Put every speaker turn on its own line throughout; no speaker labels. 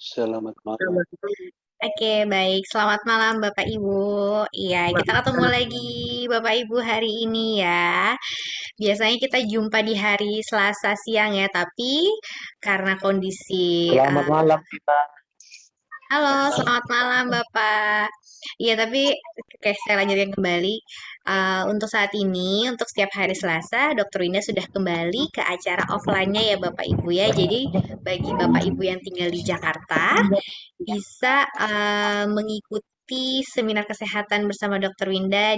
Selamat malam.
Oke, baik. Selamat malam, Bapak Ibu. Iya, kita ketemu lagi, Bapak Ibu, hari ini ya. Biasanya kita jumpa di hari Selasa siang ya, tapi karena kondisi
Selamat malam kita.
halo, selamat malam Bapak. Iya, tapi oke, saya lanjutkan kembali. Untuk saat ini, untuk setiap hari Selasa, Dokter Winda sudah kembali ke acara offline-nya ya Bapak Ibu ya. Jadi bagi Bapak Ibu yang tinggal di Jakarta, bisa mengikuti seminar kesehatan bersama Dokter Winda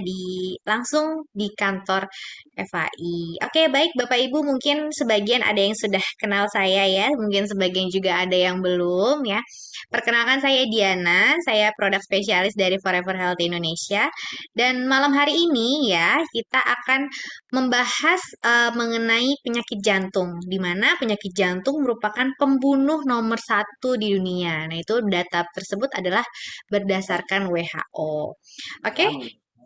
langsung di kantor FAI. Oke, baik Bapak Ibu, mungkin sebagian ada yang sudah kenal saya ya, mungkin sebagian juga ada yang belum ya. Perkenalkan saya Diana, saya produk spesialis dari Forever Health Indonesia. Dan malam hari ini ya, kita akan membahas mengenai penyakit jantung, di mana penyakit jantung merupakan pembunuh nomor satu di dunia. Nah, itu data tersebut adalah berdasarkan WHO. Oke,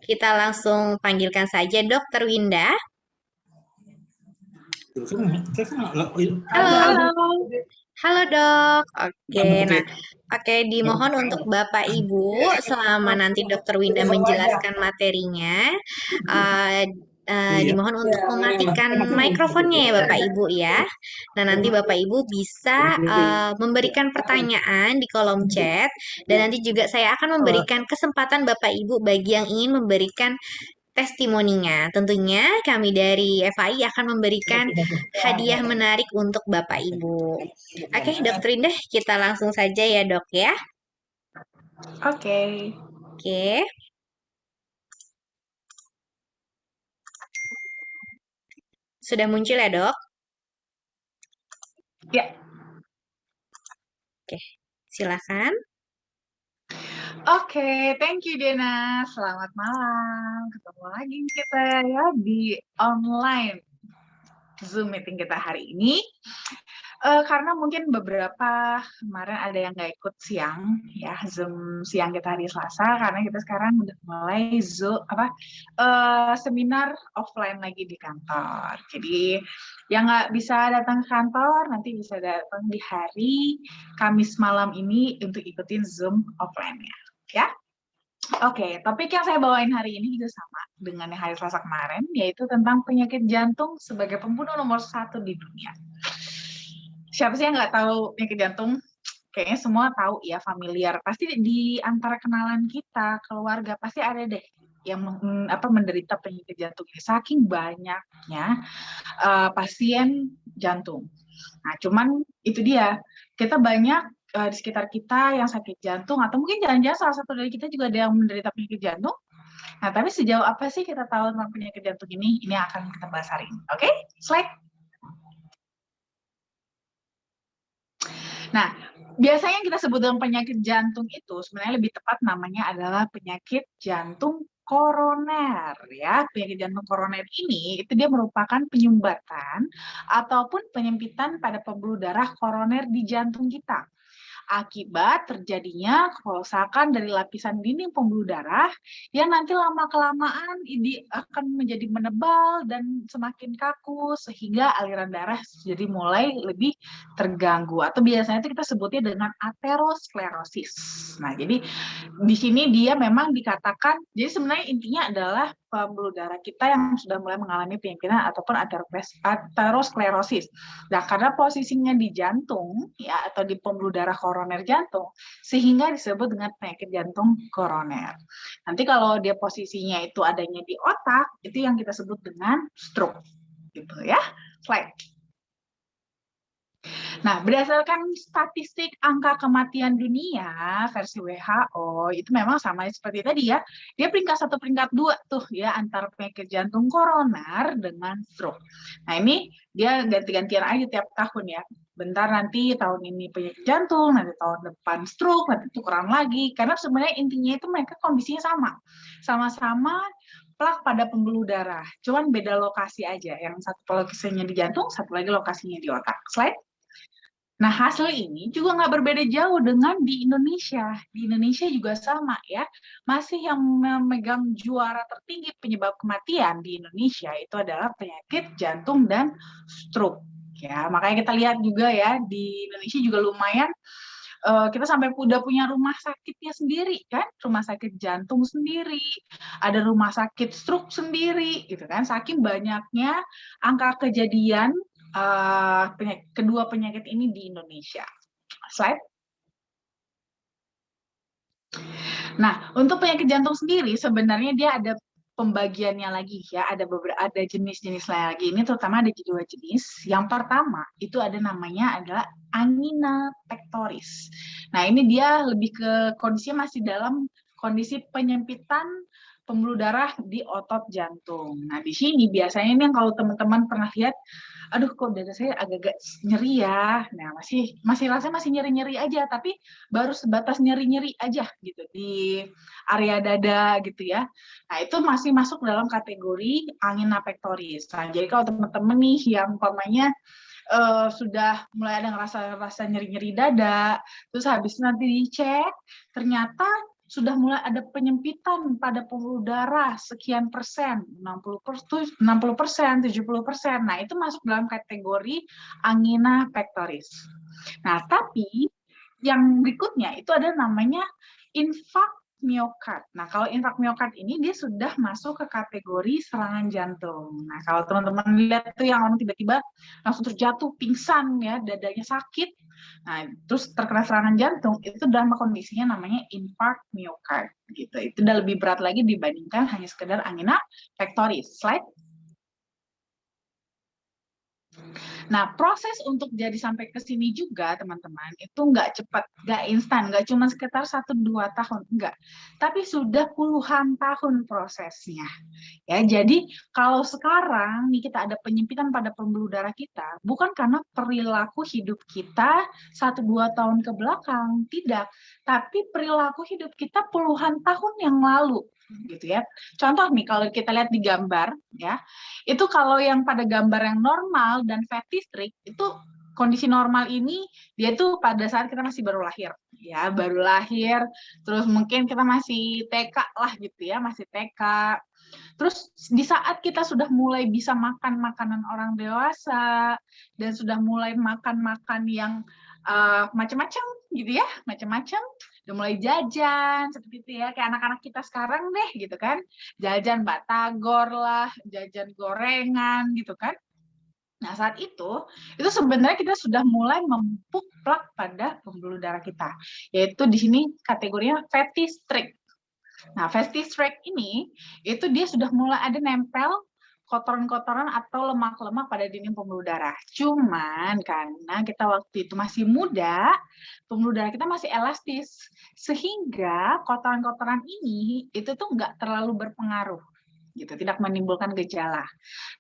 kita langsung panggilkan saja Dokter Winda. Halo,
Halo.
halo dok. Oke, dimohon untuk Bapak Ibu selama nanti Dokter Winda menjelaskan materinya, eh, dimohon untuk mematikan mikrofonnya ya Bapak Ibu ya. Nah, nanti Bapak Ibu bisa memberikan pertanyaan di kolom chat dan nanti juga saya akan memberikan kesempatan Bapak Ibu bagi yang ingin memberikan testimoninya. Tentunya kami dari FAI akan memberikan hadiah menarik untuk Bapak Ibu. Oke, Dokter Indah, kita langsung saja ya, Dok ya.
Oke.
Oke. Sudah muncul ya, Dok?
Ya.
Oke, silakan.
Oke, thank you Dena. Selamat malam. Ketemu lagi kita ya di online Zoom meeting kita hari ini. Karena mungkin beberapa kemarin ada yang nggak ikut siang ya Zoom siang kita hari Selasa karena kita sekarang udah mulai Zoom seminar offline lagi di kantor. Jadi yang nggak bisa datang ke kantor nanti bisa datang di hari Kamis malam ini untuk ikutin Zoom offline-nya ya. Oke, topik yang saya bawain hari ini juga sama dengan yang hari Selasa kemarin, yaitu tentang penyakit jantung sebagai pembunuh nomor satu di dunia. Siapa sih yang nggak tahu penyakit jantung? Kayaknya semua tahu ya, familiar. Pasti di antara kenalan kita, keluarga, pasti ada deh yang menderita penyakit jantung ini. Saking banyaknya pasien jantung. Nah, cuman itu dia, kita banyak di sekitar kita yang sakit jantung, atau mungkin jangan-jangan salah satu dari kita juga ada yang menderita penyakit jantung. Nah, tapi sejauh apa sih kita tahu tentang penyakit jantung ini? Ini akan kita bahas hari ini. Oke, slide. Nah, biasanya yang kita sebut dengan penyakit jantung itu sebenarnya lebih tepat namanya adalah penyakit jantung koroner ya. Penyakit jantung koroner ini itu dia merupakan penyumbatan ataupun penyempitan pada pembuluh darah koroner di jantung kita akibat terjadinya kerusakan dari lapisan dinding pembuluh darah yang nanti lama-kelamaan ini akan menjadi menebal dan semakin kaku sehingga aliran darah jadi mulai lebih terganggu atau biasanya itu kita sebutnya dengan aterosklerosis. Nah, jadi di sini dia memang dikatakan, jadi sebenarnya intinya adalah pembuluh darah kita yang sudah mulai mengalami penyempitan ataupun aterosklerosis. Nah, karena posisinya di jantung ya atau di pembuluh darah koroner jantung, sehingga disebut dengan penyakit jantung koroner. Nanti kalau dia posisinya itu adanya di otak, itu yang kita sebut dengan stroke. Gitu ya. Slide. Nah, berdasarkan statistik angka kematian dunia versi WHO, itu memang sama seperti tadi ya, dia peringkat 1 peringkat 2 tuh ya, antara penyakit jantung koroner dengan stroke. Nah, ini dia ganti-gantian aja tiap tahun ya. Bentar nanti tahun ini penyakit jantung, nanti tahun depan stroke, nanti tukeran lagi. Karena sebenarnya intinya itu mereka kondisinya sama. Sama-sama plak pada pembuluh darah. Cuman beda lokasi aja. Yang satu lokasinya di jantung, satu lagi lokasinya di otak. Slide. Nah, hasil ini juga nggak berbeda jauh dengan di Indonesia. Di Indonesia juga sama ya. Masih yang memegang juara tertinggi penyebab kematian di Indonesia itu adalah penyakit jantung dan stroke. Ya, makanya kita lihat juga ya di Indonesia juga lumayan kita sampai udah punya rumah sakitnya sendiri kan, rumah sakit jantung sendiri, ada rumah sakit stroke sendiri gitu kan, saking banyaknya angka kejadian kedua penyakit ini di Indonesia. Slide. Nah, untuk penyakit jantung sendiri sebenarnya dia ada pembagiannya lagi ya, ada jenis-jenis lagi. Ini terutama ada dua jenis. Yang pertama itu ada namanya adalah angina pectoris. Nah, ini dia lebih ke kondisinya masih dalam kondisi penyempitan pembuluh darah di otot jantung. Nah, di sini biasanya ini kalau teman-teman pernah lihat, aduh kok dada saya agak-agak nyeri ya. Nah, masih rasanya masih nyeri-nyeri aja, tapi baru sebatas nyeri-nyeri aja gitu di area dada gitu ya. Nah, itu masih masuk dalam kategori angina pectoris. Nah, jadi kalau teman-teman nih yang umpamanya sudah mulai ada rasa nyeri-nyeri dada, terus habis nanti dicek, ternyata sudah mulai ada penyempitan pada pembuluh darah sekian persen, 60%, 70%. Nah, itu masuk dalam kategori angina pectoris. Nah, tapi yang berikutnya itu ada namanya infak miokard. Nah, kalau infak miokard ini dia sudah masuk ke kategori serangan jantung. Nah, kalau teman-teman lihat tuh yang orang tiba-tiba langsung terjatuh pingsan ya, dadanya sakit. Nah, terus terkena serangan jantung, itu dalam kondisinya namanya infak miokard gitu. Itu udah lebih berat lagi dibandingkan hanya sekedar angina pectoris. Slide. Nah, proses untuk jadi sampai ke sini juga, teman-teman, itu nggak cepat, nggak instan, nggak cuma sekitar 1-2 tahun, enggak. Tapi sudah puluhan tahun prosesnya. Ya, jadi kalau sekarang nih kita ada penyempitan pada pembuluh darah kita, bukan karena perilaku hidup kita 1-2 tahun ke belakang, tidak. Tapi perilaku hidup kita puluhan tahun yang lalu, gitu ya. Contoh nih, kalau kita lihat di gambar, ya, itu kalau yang pada gambar yang normal dan fetish itu kondisi normal ini dia tuh pada saat kita masih baru lahir ya, baru lahir, terus mungkin kita masih TK lah gitu ya, masih TK. Terus di saat kita sudah mulai bisa makan makanan orang dewasa dan sudah mulai makan yang macam-macam gitu ya, macam-macam, udah mulai jajan seperti itu ya, kayak anak-anak kita sekarang deh gitu kan, jajan batagor lah, jajan gorengan gitu kan. Nah, saat itu sebenarnya kita sudah mulai memupuk plak pada pembuluh darah kita, yaitu di sini kategorinya fatty streak. Nah, fatty streak ini itu dia sudah mulai ada nempel kotoran-kotoran atau lemak-lemak pada dinding pembuluh darah. Cuman karena kita waktu itu masih muda, pembuluh darah kita masih elastis, sehingga kotoran-kotoran ini itu tuh nggak terlalu berpengaruh, gitu, tidak menimbulkan gejala.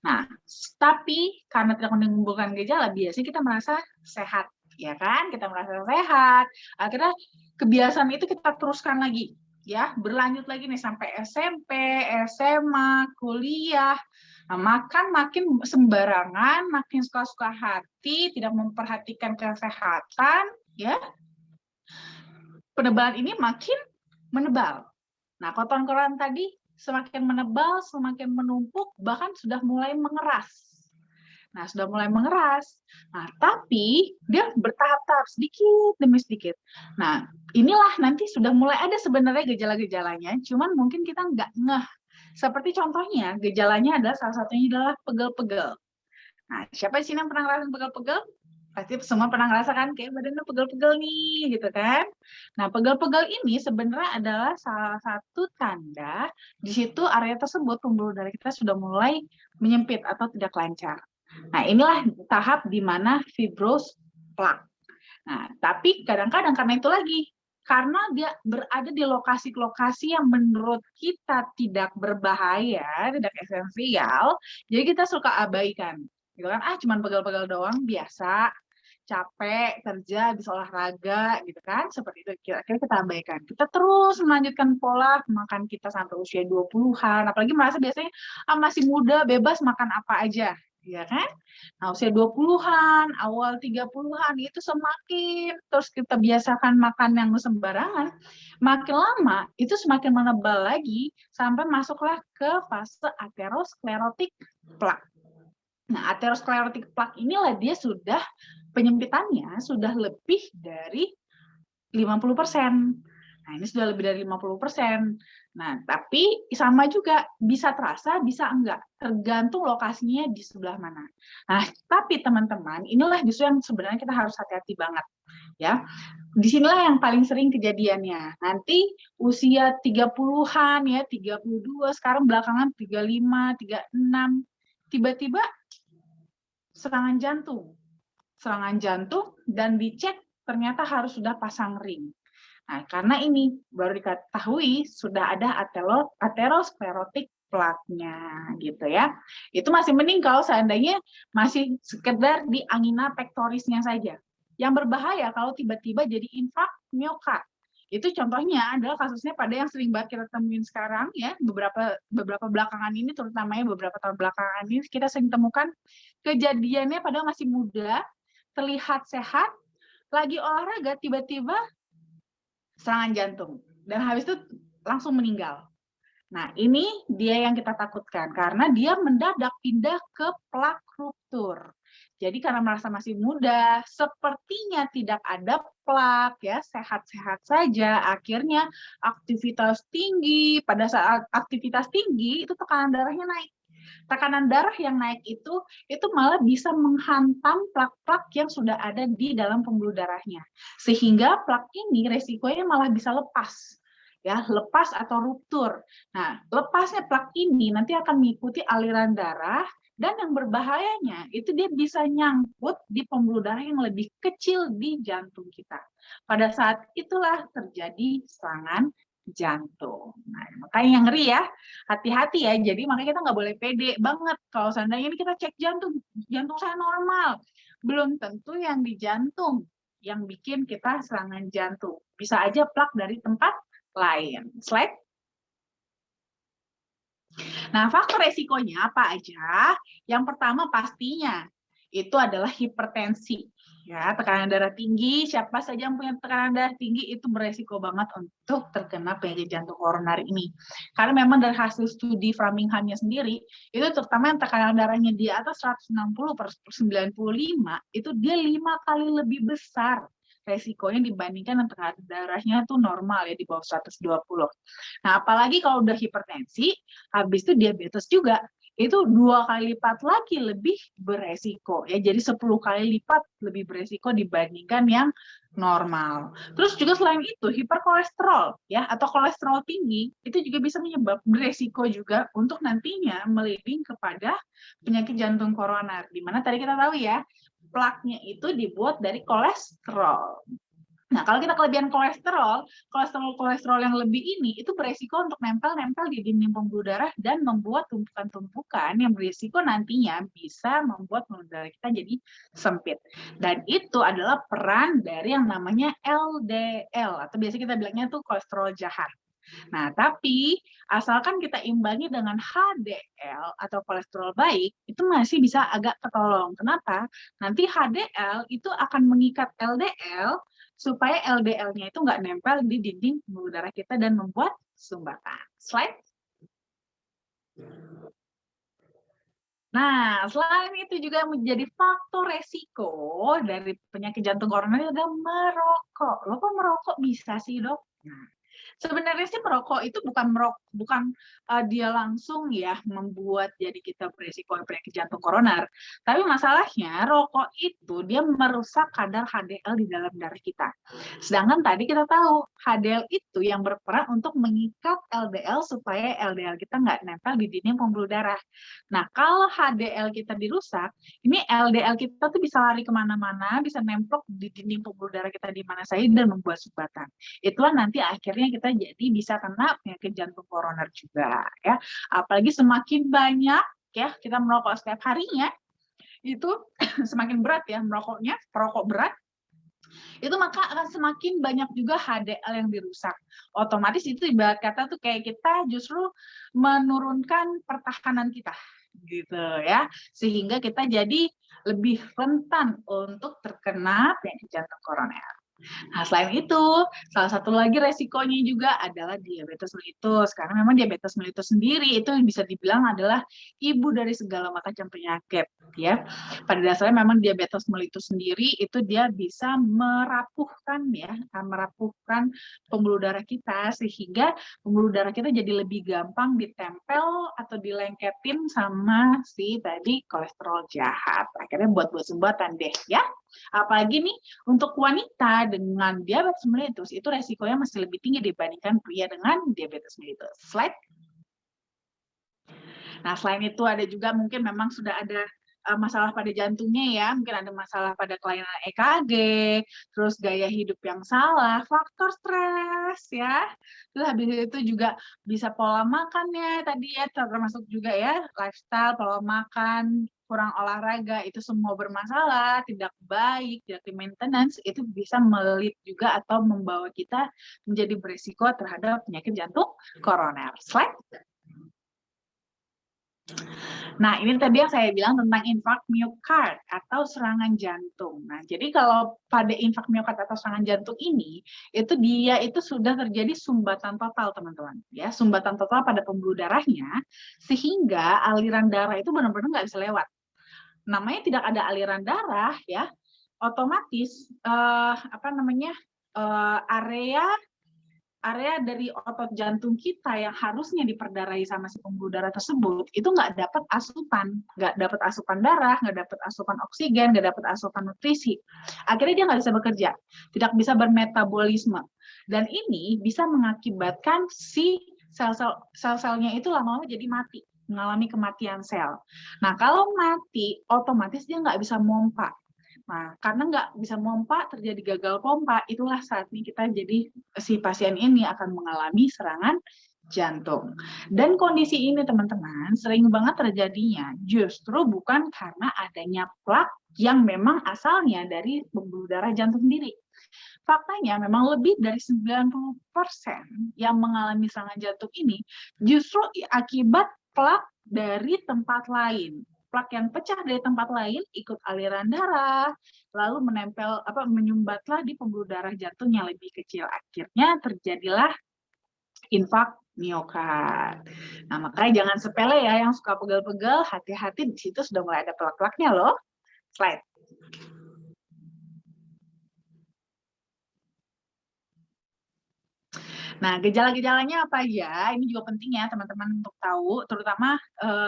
Nah, tapi karena tidak menimbulkan gejala, biasanya kita merasa sehat, ya kan? Kita merasa sehat. Akhirnya kebiasaan itu kita teruskan lagi, ya, berlanjut lagi nih sampai SMP, SMA, kuliah. Nah, makan makin sembarangan, makin suka-suka hati, tidak memperhatikan kesehatan, ya. Penebalan ini makin menebal. Nah, kotoran-kotoran tadi semakin menebal, semakin menumpuk, bahkan sudah mulai mengeras. Nah, sudah mulai mengeras. Nah, tapi dia bertahap-tahap sedikit demi sedikit. Nah, inilah nanti sudah mulai ada sebenarnya gejala-gejalanya, cuman mungkin kita nggak ngeh. Seperti contohnya, gejalanya adalah salah satunya adalah pegel-pegel. Nah, siapa di sini yang pernah ngerasain pegel-pegel? Pasti semua pernah ngerasakan kayak badannya pegel-pegel nih, gitu kan? Nah, pegel-pegel ini sebenarnya adalah salah satu tanda di situ area tersebut pembuluh darah kita sudah mulai menyempit atau tidak lancar. Nah, inilah tahap di mana fibros plak. Nah, tapi kadang-kadang karena itu lagi, karena dia berada di lokasi-lokasi yang menurut kita tidak berbahaya, tidak esensial, jadi kita suka abaikan. Gitu kan, cuman pegel-pegel doang, biasa, capek, kerja, habis olahraga, gitu kan, seperti itu. Kira-kira kita abaikan. Kita terus melanjutkan pola makan kita sampai usia 20-an, apalagi merasa biasanya masih muda, bebas makan apa aja, ya kan? Nah, usia 20-an, awal 30-an itu semakin terus kita biasakan makan yang sembarangan, makin lama itu semakin menebal lagi sampai masuklah ke fase aterosklerotik plak. Nah, aterosklerotik plak inilah dia sudah penyempitannya sudah lebih dari 50%. Nah, ini sudah lebih dari 50%. Nah, tapi sama juga bisa terasa, bisa enggak. Tergantung lokasinya di sebelah mana. Nah, tapi teman-teman, inilah justru yang sebenarnya kita harus hati-hati banget. Ya, disinilah yang paling sering kejadiannya. Nanti usia 30-an ya, 32, sekarang belakangan 35, 36, tiba-tiba serangan jantung. Serangan jantung dan dicek ternyata harus sudah pasang ring. Nah, karena ini baru diketahui sudah ada aterosklerotik plaknya gitu ya. Itu masih mending kalau seandainya masih sekedar di angina pectorisnya saja. Yang berbahaya kalau tiba-tiba jadi infark miokard. Itu contohnya adalah kasusnya pada yang sering banget kita temuin sekarang ya, beberapa belakangan ini, terutamanya beberapa tahun belakangan ini kita sering temukan kejadiannya padahal masih muda, terlihat sehat, lagi olahraga tiba-tiba serangan jantung dan habis itu langsung meninggal. Nah, ini dia yang kita takutkan karena dia mendadak pindah ke plak ruptur. Jadi karena merasa masih muda, sepertinya tidak ada plak ya, sehat-sehat saja, akhirnya aktivitas tinggi, pada saat aktivitas tinggi itu tekanan darahnya naik. Tekanan darah yang naik itu malah bisa menghantam plak-plak yang sudah ada di dalam pembuluh darahnya. Sehingga plak ini resikonya malah bisa lepas. Ya, lepas atau ruptur. Nah, lepasnya plak ini nanti akan mengikuti aliran darah dan yang berbahayanya itu dia bisa nyangkut di pembuluh darah yang lebih kecil di jantung kita. Pada saat itulah terjadi serangan jantung. Nah, makanya yang ngeri ya, hati-hati ya. Jadi makanya kita nggak boleh pede banget. Kalau seandainya ini kita cek jantung saya normal. Belum tentu yang di jantung yang bikin kita serangan jantung. Bisa aja plak dari tempat lain. Slide. Nah, faktor resikonya apa aja? Yang pertama pastinya itu adalah hipertensi. Ya, tekanan darah tinggi, siapa saja yang punya tekanan darah tinggi itu beresiko banget untuk terkena penyakit jantung koroner ini. Karena memang dari hasil studi Framingham-nya sendiri, itu terutama yang tekanan darahnya di atas 160/95, itu dia 5 kali lebih besar resikonya dibandingkan yang tekanan darahnya tuh normal ya di bawah 120. Nah, apalagi kalau udah hipertensi, habis itu diabetes juga, itu 2 kali lipat lagi lebih beresiko ya, jadi 10 kali lipat lebih beresiko dibandingkan yang normal. Terus juga selain itu hiperkolesterol ya atau kolesterol tinggi itu juga bisa menyebabkan beresiko juga untuk nantinya meliding kepada penyakit jantung koroner, di mana tadi kita tahu ya plaknya itu dibuat dari kolesterol. Nah, kalau kita kelebihan kolesterol yang lebih ini itu beresiko untuk nempel-nempel di dinding pembuluh darah dan membuat tumpukan-tumpukan yang berisiko nantinya bisa membuat pembuluh darah kita jadi sempit. Dan itu adalah peran dari yang namanya LDL atau biasa kita bilangnya tuh kolesterol jahat. Nah, tapi asalkan kita imbangi dengan HDL atau kolesterol baik, itu masih bisa agak ketolong. Kenapa? Nanti HDL itu akan mengikat LDL supaya LDL-nya itu nggak nempel di dinding pembuluh darah kita dan membuat sumbatan. Slide. Nah, selain itu juga menjadi faktor resiko dari penyakit jantung koroner adalah merokok. Lo kok merokok bisa sih, Dok? Nah, sebenarnya sih merokok itu bukan dia langsung ya membuat jadi kita berisiko penyakit jantung koroner. Tapi masalahnya rokok itu dia merusak kadar HDL di dalam darah kita. Sedangkan tadi kita tahu HDL itu yang berperan untuk mengikat LDL supaya LDL kita nggak nempel di dinding pembuluh darah. Nah, kalau HDL kita dirusak, ini LDL kita tuh bisa lari kemana-mana, bisa nemplok di dinding pembuluh darah kita di mana saja dan membuat sumbatan. Itulah nanti akhirnya kita jadi bisa kena penyakit jantung koroner juga ya. Apalagi semakin banyak ya kita merokok setiap harinya itu semakin berat ya merokoknya, perokok berat itu maka akan semakin banyak juga HDL yang dirusak. Otomatis itu ibarat kata tuh kayak kita justru menurunkan pertahanan kita gitu ya, sehingga kita jadi lebih rentan untuk terkena penyakit jantung koroner. Nah, selain itu, salah satu lagi resikonya juga adalah diabetes mellitus. Karena memang diabetes mellitus sendiri itu bisa dibilang adalah ibu dari segala macam penyakit, ya. Pada dasarnya memang diabetes mellitus sendiri itu dia bisa merapuhkan pembuluh darah kita sehingga pembuluh darah kita jadi lebih gampang ditempel atau dilengketin sama si tadi kolesterol jahat. Akhirnya buat sumbatan deh, ya. Apalagi nih untuk wanita dengan diabetes mellitus itu resikonya masih lebih tinggi dibandingkan pria dengan diabetes mellitus. Slide. Nah, selain itu ada juga mungkin memang sudah ada masalah pada jantungnya ya, mungkin ada masalah pada kelainan EKG, terus gaya hidup yang salah, faktor stres ya. Terus habis itu juga bisa pola makannya tadi ya, termasuk juga ya lifestyle, pola makan, kurang olahraga, itu semua bermasalah, tidak baik, tidak di maintenance, itu bisa melit juga atau membawa kita menjadi berisiko terhadap penyakit jantung koroner. Slide. Nah, ini tadi yang saya bilang tentang infark miokard atau serangan jantung. Nah, jadi kalau pada infark miokard atau serangan jantung ini, itu dia itu sudah terjadi sumbatan total, teman-teman. Ya, sumbatan total pada pembuluh darahnya, sehingga aliran darah itu benar-benar nggak bisa lewat. Namanya tidak ada aliran darah, ya, otomatis area dari otot jantung kita yang harusnya diperdarahi sama si pembuluh darah tersebut itu nggak dapat asupan darah, nggak dapat asupan oksigen, nggak dapat asupan nutrisi. Akhirnya dia nggak bisa bekerja, tidak bisa bermetabolisme, dan ini bisa mengakibatkan si sel-selnya itu lama-lama jadi mati, mengalami kematian sel. Nah, kalau mati, otomatis dia nggak bisa mompa. Nah, karena nggak bisa pompa, terjadi gagal pompa, itulah saatnya kita jadi si pasien ini akan mengalami serangan jantung. Dan kondisi ini, teman-teman, sering banget terjadinya justru bukan karena adanya plak yang memang asalnya dari pembuluh darah jantung sendiri. Faktanya memang lebih dari 90% yang mengalami serangan jantung ini justru akibat plak dari tempat lain. Plak yang pecah dari tempat lain ikut aliran darah, lalu menyumbatlah di pembuluh darah jantung yang lebih kecil. Akhirnya terjadilah infark miokard. Nah, makanya jangan sepele ya yang suka pegal-pegal, hati-hati di situ sudah mulai ada plak-plaknya loh. Slide. Nah, gejala-gejalanya apa aja? Ini juga penting ya teman-teman untuk tahu, terutama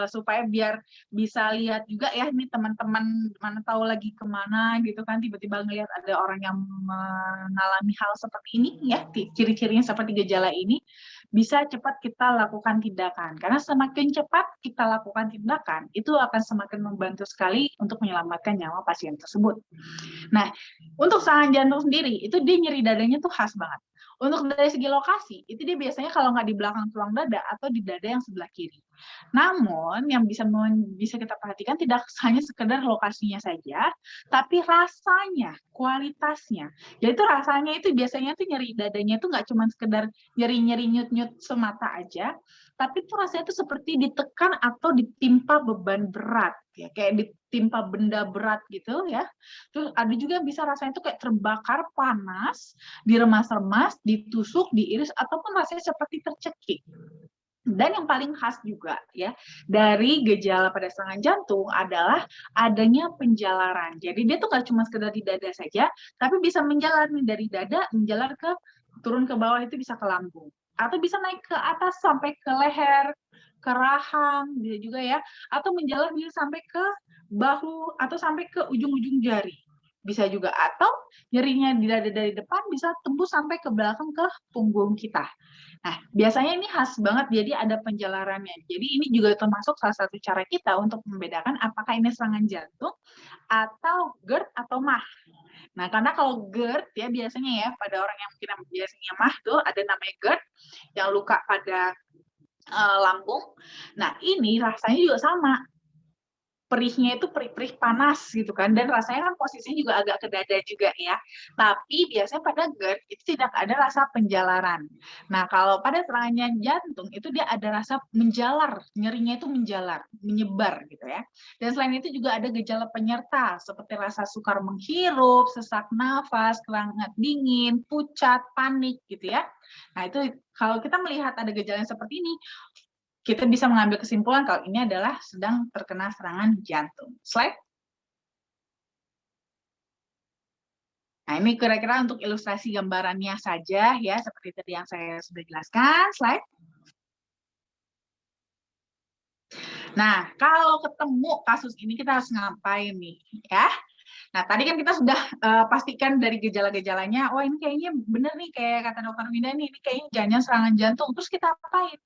supaya biar bisa lihat juga ya, ini teman-teman mana tahu lagi kemana gitu kan, tiba-tiba ngelihat ada orang yang mengalami hal seperti ini ya, ciri-cirinya seperti gejala ini, bisa cepat kita lakukan tindakan. Karena semakin cepat kita lakukan tindakan, itu akan semakin membantu sekali untuk menyelamatkan nyawa pasien tersebut. Nah, untuk serangan jantung sendiri, itu dia nyeri dadanya tuh khas banget. Untuk dari segi lokasi, itu dia biasanya kalau nggak di belakang tulang dada atau di dada yang sebelah kiri. Namun, yang bisa kita perhatikan tidak hanya sekedar lokasinya saja, tapi rasanya, kualitasnya. Yaitu rasanya itu biasanya tuh nyeri dadanya itu nggak cuma sekedar nyeri-nyeri nyut-nyut semata aja, tapi itu rasanya itu seperti ditekan atau ditimpa beban berat, ya kayak ditimpa benda berat gitu ya. Terus ada juga bisa rasanya itu kayak terbakar panas, diremas-remas, ditusuk, diiris, ataupun rasanya seperti tercekik. Dan yang paling khas juga ya dari gejala pada serangan jantung adalah adanya penjalaran. Jadi dia tuh gak cuma sekedar di dada saja, tapi bisa menjalar nih dari dada, menjalar ke turun ke bawah, itu bisa ke lambung. Atau bisa naik ke atas sampai ke leher, ke rahang, bisa juga ya. Atau menjalar bisa sampai ke bahu, atau sampai ke ujung-ujung jari. Bisa juga, atau nyerinya di dada dari depan bisa tembus sampai ke belakang ke punggung kita. Nah, biasanya ini khas banget, jadi ada penjalarannya. Jadi ini juga termasuk salah satu cara kita untuk membedakan apakah ini serangan jantung atau GERD atau MAH. Nah, karena kalau GERD ya biasanya ya pada orang yang mungkin biasanya MAH tuh ada namanya GERD yang luka pada lambung. Nah, ini rasanya juga sama. perihnya itu perih-perih panas gitu kan, dan rasanya kan posisinya juga agak ke dada juga ya. Tapi biasanya pada GERD itu tidak ada rasa penjalaran. Nah, kalau pada serangan jantung itu dia ada rasa menjalar, nyerinya itu menjalar, menyebar gitu ya. Dan selain itu juga ada gejala penyerta seperti rasa sukar menghirup, sesak nafas, keringat dingin, pucat, panik gitu ya. Nah, itu kalau kita melihat ada gejala seperti ini, kita bisa mengambil kesimpulan kalau ini adalah sedang terkena serangan jantung. Slide. Nah, ini kira-kira untuk ilustrasi gambarannya saja ya, seperti tadi yang saya sudah jelaskan. Slide. Nah, kalau ketemu kasus ini kita harus ngapain nih ya? Nah, tadi kan kita sudah pastikan dari gejala-gejalanya, oh ini kayaknya bener nih kayak kata dokter Winda nih, ini kayaknya jangan serangan jantung. Terus kita apain?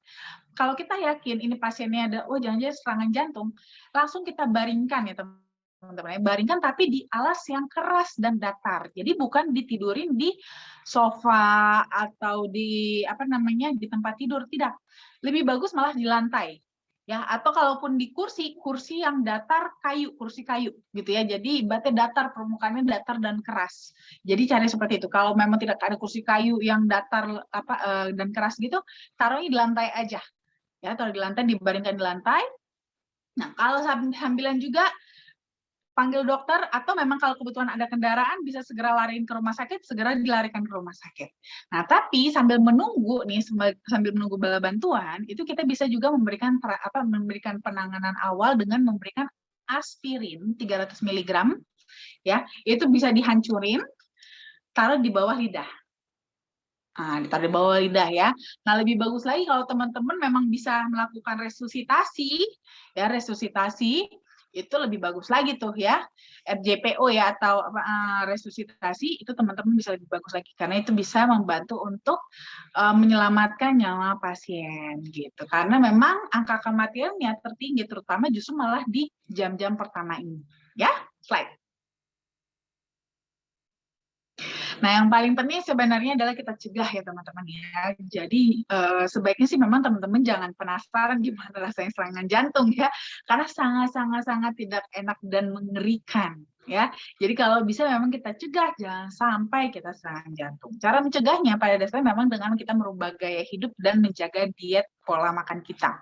Kalau kita yakin ini pasiennya ada, oh jangan-jangan serangan jantung, langsung kita baringkan ya teman-teman. Baringkan tapi di alas yang keras dan datar. Jadi bukan ditidurin di sofa atau di apa namanya di tempat tidur, tidak. Lebih bagus malah di lantai. Ya, atau kalaupun di kursi yang datar kayu, kursi kayu gitu ya. Jadi ibaratnya datar, permukaannya datar dan keras. Jadi cari seperti itu. Kalau memang tidak ada kursi kayu yang datar dan keras gitu, taruhnya di lantai aja. Ya, taruh di lantai, dibaringkan di lantai. Nah, kalau sambilan juga panggil dokter, atau memang kalau kebetulan ada kendaraan bisa segera lariin ke rumah sakit, segera dilarikan ke rumah sakit. Nah, tapi sambil menunggu nih, sambil menunggu bala bantuan, itu kita bisa juga memberikan penanganan awal dengan memberikan aspirin 300 mg ya. Itu bisa dihancurin, taruh di bawah lidah. Nah, ditaruh di bawah lidah ya. Nah, lebih bagus lagi kalau teman-teman memang bisa melakukan resusitasi, ya resusitasi itu lebih bagus lagi tuh ya. RJPO ya atau resusitasi itu teman-teman bisa lebih bagus lagi karena itu bisa membantu untuk menyelamatkan nyawa pasien gitu. Karena memang angka kematiannya tertinggi terutama justru malah di jam-jam pertama ini. Ya, slide. Nah, yang paling penting sebenarnya adalah kita cegah ya teman-teman ya. Jadi sebaiknya sih memang teman-teman jangan penasaran gimana rasanya serangan jantung ya, karena sangat tidak enak dan mengerikan ya. Jadi kalau bisa memang kita cegah, jangan sampai kita serangan jantung. Cara mencegahnya pada dasarnya memang dengan kita merubah gaya hidup dan menjaga diet pola makan kita.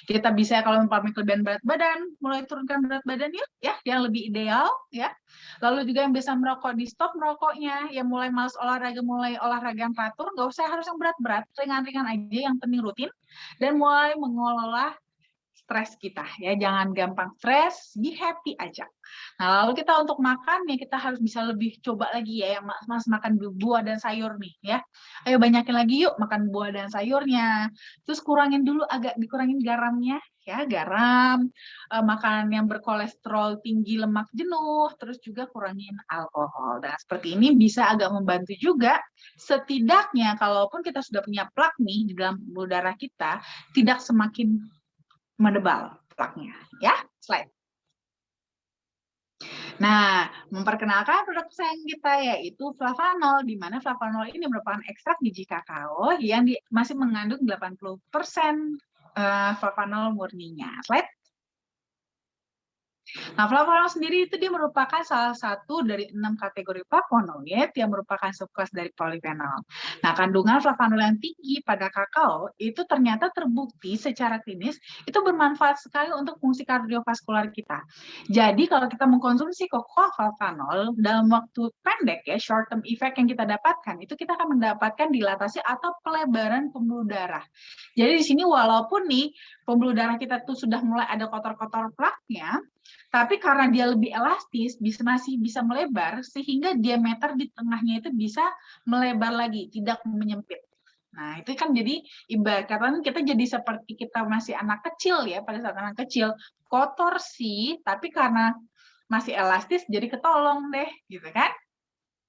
Kita bisa kalau mempunyai kelebihan berat badan, mulai turunkan berat badan ya, yang lebih ideal ya. Lalu juga yang bisa merokok, di stop merokoknya, yang mulai malas olahraga, mulai olahraga yang teratur, nggak usah harus yang berat-berat, ringan-ringan aja, yang penting rutin, dan mulai mengelola stres kita ya, jangan gampang stres, be happy aja. Nah, lalu kita untuk makan ya kita harus bisa lebih coba lagi ya, yang mas makan buah dan sayur nih ya. Ayo banyakin lagi yuk makan buah dan sayurnya. Terus kurangin dulu, agak dikurangin garamnya ya, garam, makanan yang berkolesterol tinggi, lemak jenuh, terus juga kurangin alkohol. Dan seperti ini bisa agak membantu juga, setidaknya kalaupun kita sudah punya plak nih di dalam pembuluh darah kita, tidak semakin menebal plaknya ya. Slide. Nah, memperkenalkan produk kesayangan kita yaitu flavanol, di mana flavanol ini merupakan ekstrak biji kakao yang masih mengandung 80% flavanol murninya. Slide. Nah, flavanol sendiri itu dia merupakan salah satu dari 6 kategori flavonoid yang merupakan subkelas dari polifenol. Nah, kandungan flavanol yang tinggi pada kakao itu ternyata terbukti secara klinis itu bermanfaat sekali untuk fungsi kardiovaskular kita. Jadi, kalau kita mengkonsumsi cocoa flavanol dalam waktu pendek ya, short term effect yang kita dapatkan, itu kita akan mendapatkan dilatasi atau pelebaran pembuluh darah. Jadi di sini walaupun nih pembuluh darah kita tuh sudah mulai ada kotor-kotor plaknya, tapi karena dia lebih elastis, masih bisa melebar, sehingga diameter di tengahnya itu bisa melebar lagi, tidak menyempit. Nah, itu kan jadi ibarat kata kita jadi seperti kita masih anak kecil ya, pada saat anak kecil. Kotor sih, tapi karena masih elastis, jadi ketolong deh, gitu kan?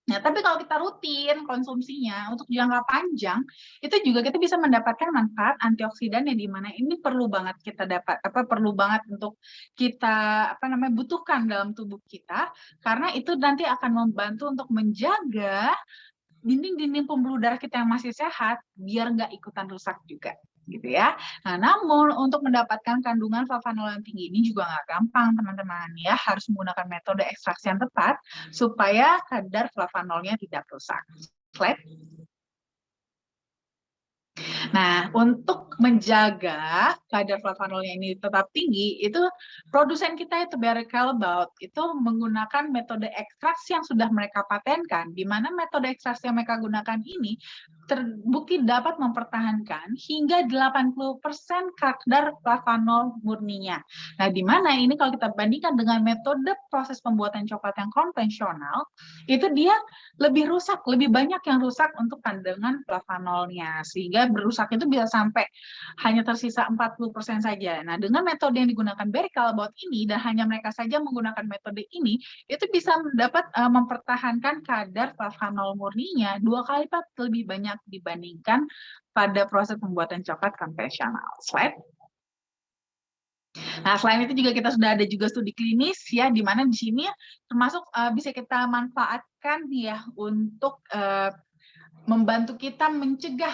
Nah, tapi kalau kita rutin konsumsinya untuk jangka panjang, itu juga kita bisa mendapatkan manfaat antioksidan yang dimana ini perlu banget kita perlu banget untuk kita butuhkan dalam tubuh kita, karena itu nanti akan membantu untuk menjaga dinding-dinding pembuluh darah kita yang masih sehat biar nggak ikutan rusak juga. gitu ya. Nah, namun untuk mendapatkan kandungan flavanol yang tinggi ini juga nggak gampang, teman-teman ya. Harus menggunakan metode ekstraksi yang tepat supaya kadar flavanolnya tidak rusak. Slide. Nah, untuk menjaga kadar flavanolnya ini tetap tinggi, itu produsen kita itu Barry Callebaut itu menggunakan metode ekstraksi yang sudah mereka patenkan, di mana metode ekstraksi yang mereka gunakan ini terbukti dapat mempertahankan hingga 80% kadar flavanol murninya. Nah, di mana ini kalau kita bandingkan dengan metode proses pembuatan coklat yang konvensional, itu dia lebih rusak, lebih banyak yang rusak untuk kandungan flavanolnya, sehingga berusak itu bisa sampai hanya tersisa 40% saja. Nah, dengan metode yang digunakan Barry Callebaut ini, dan hanya mereka saja menggunakan metode ini, itu bisa dapat mempertahankan kadar flavanol murninya 2 kali lipat lebih banyak dibandingkan pada proses pembuatan coklat konvensional. Slide. Nah, selain itu juga kita sudah ada juga studi klinis ya, di mana di sini termasuk bisa kita manfaatkan ya untuk membantu kita mencegah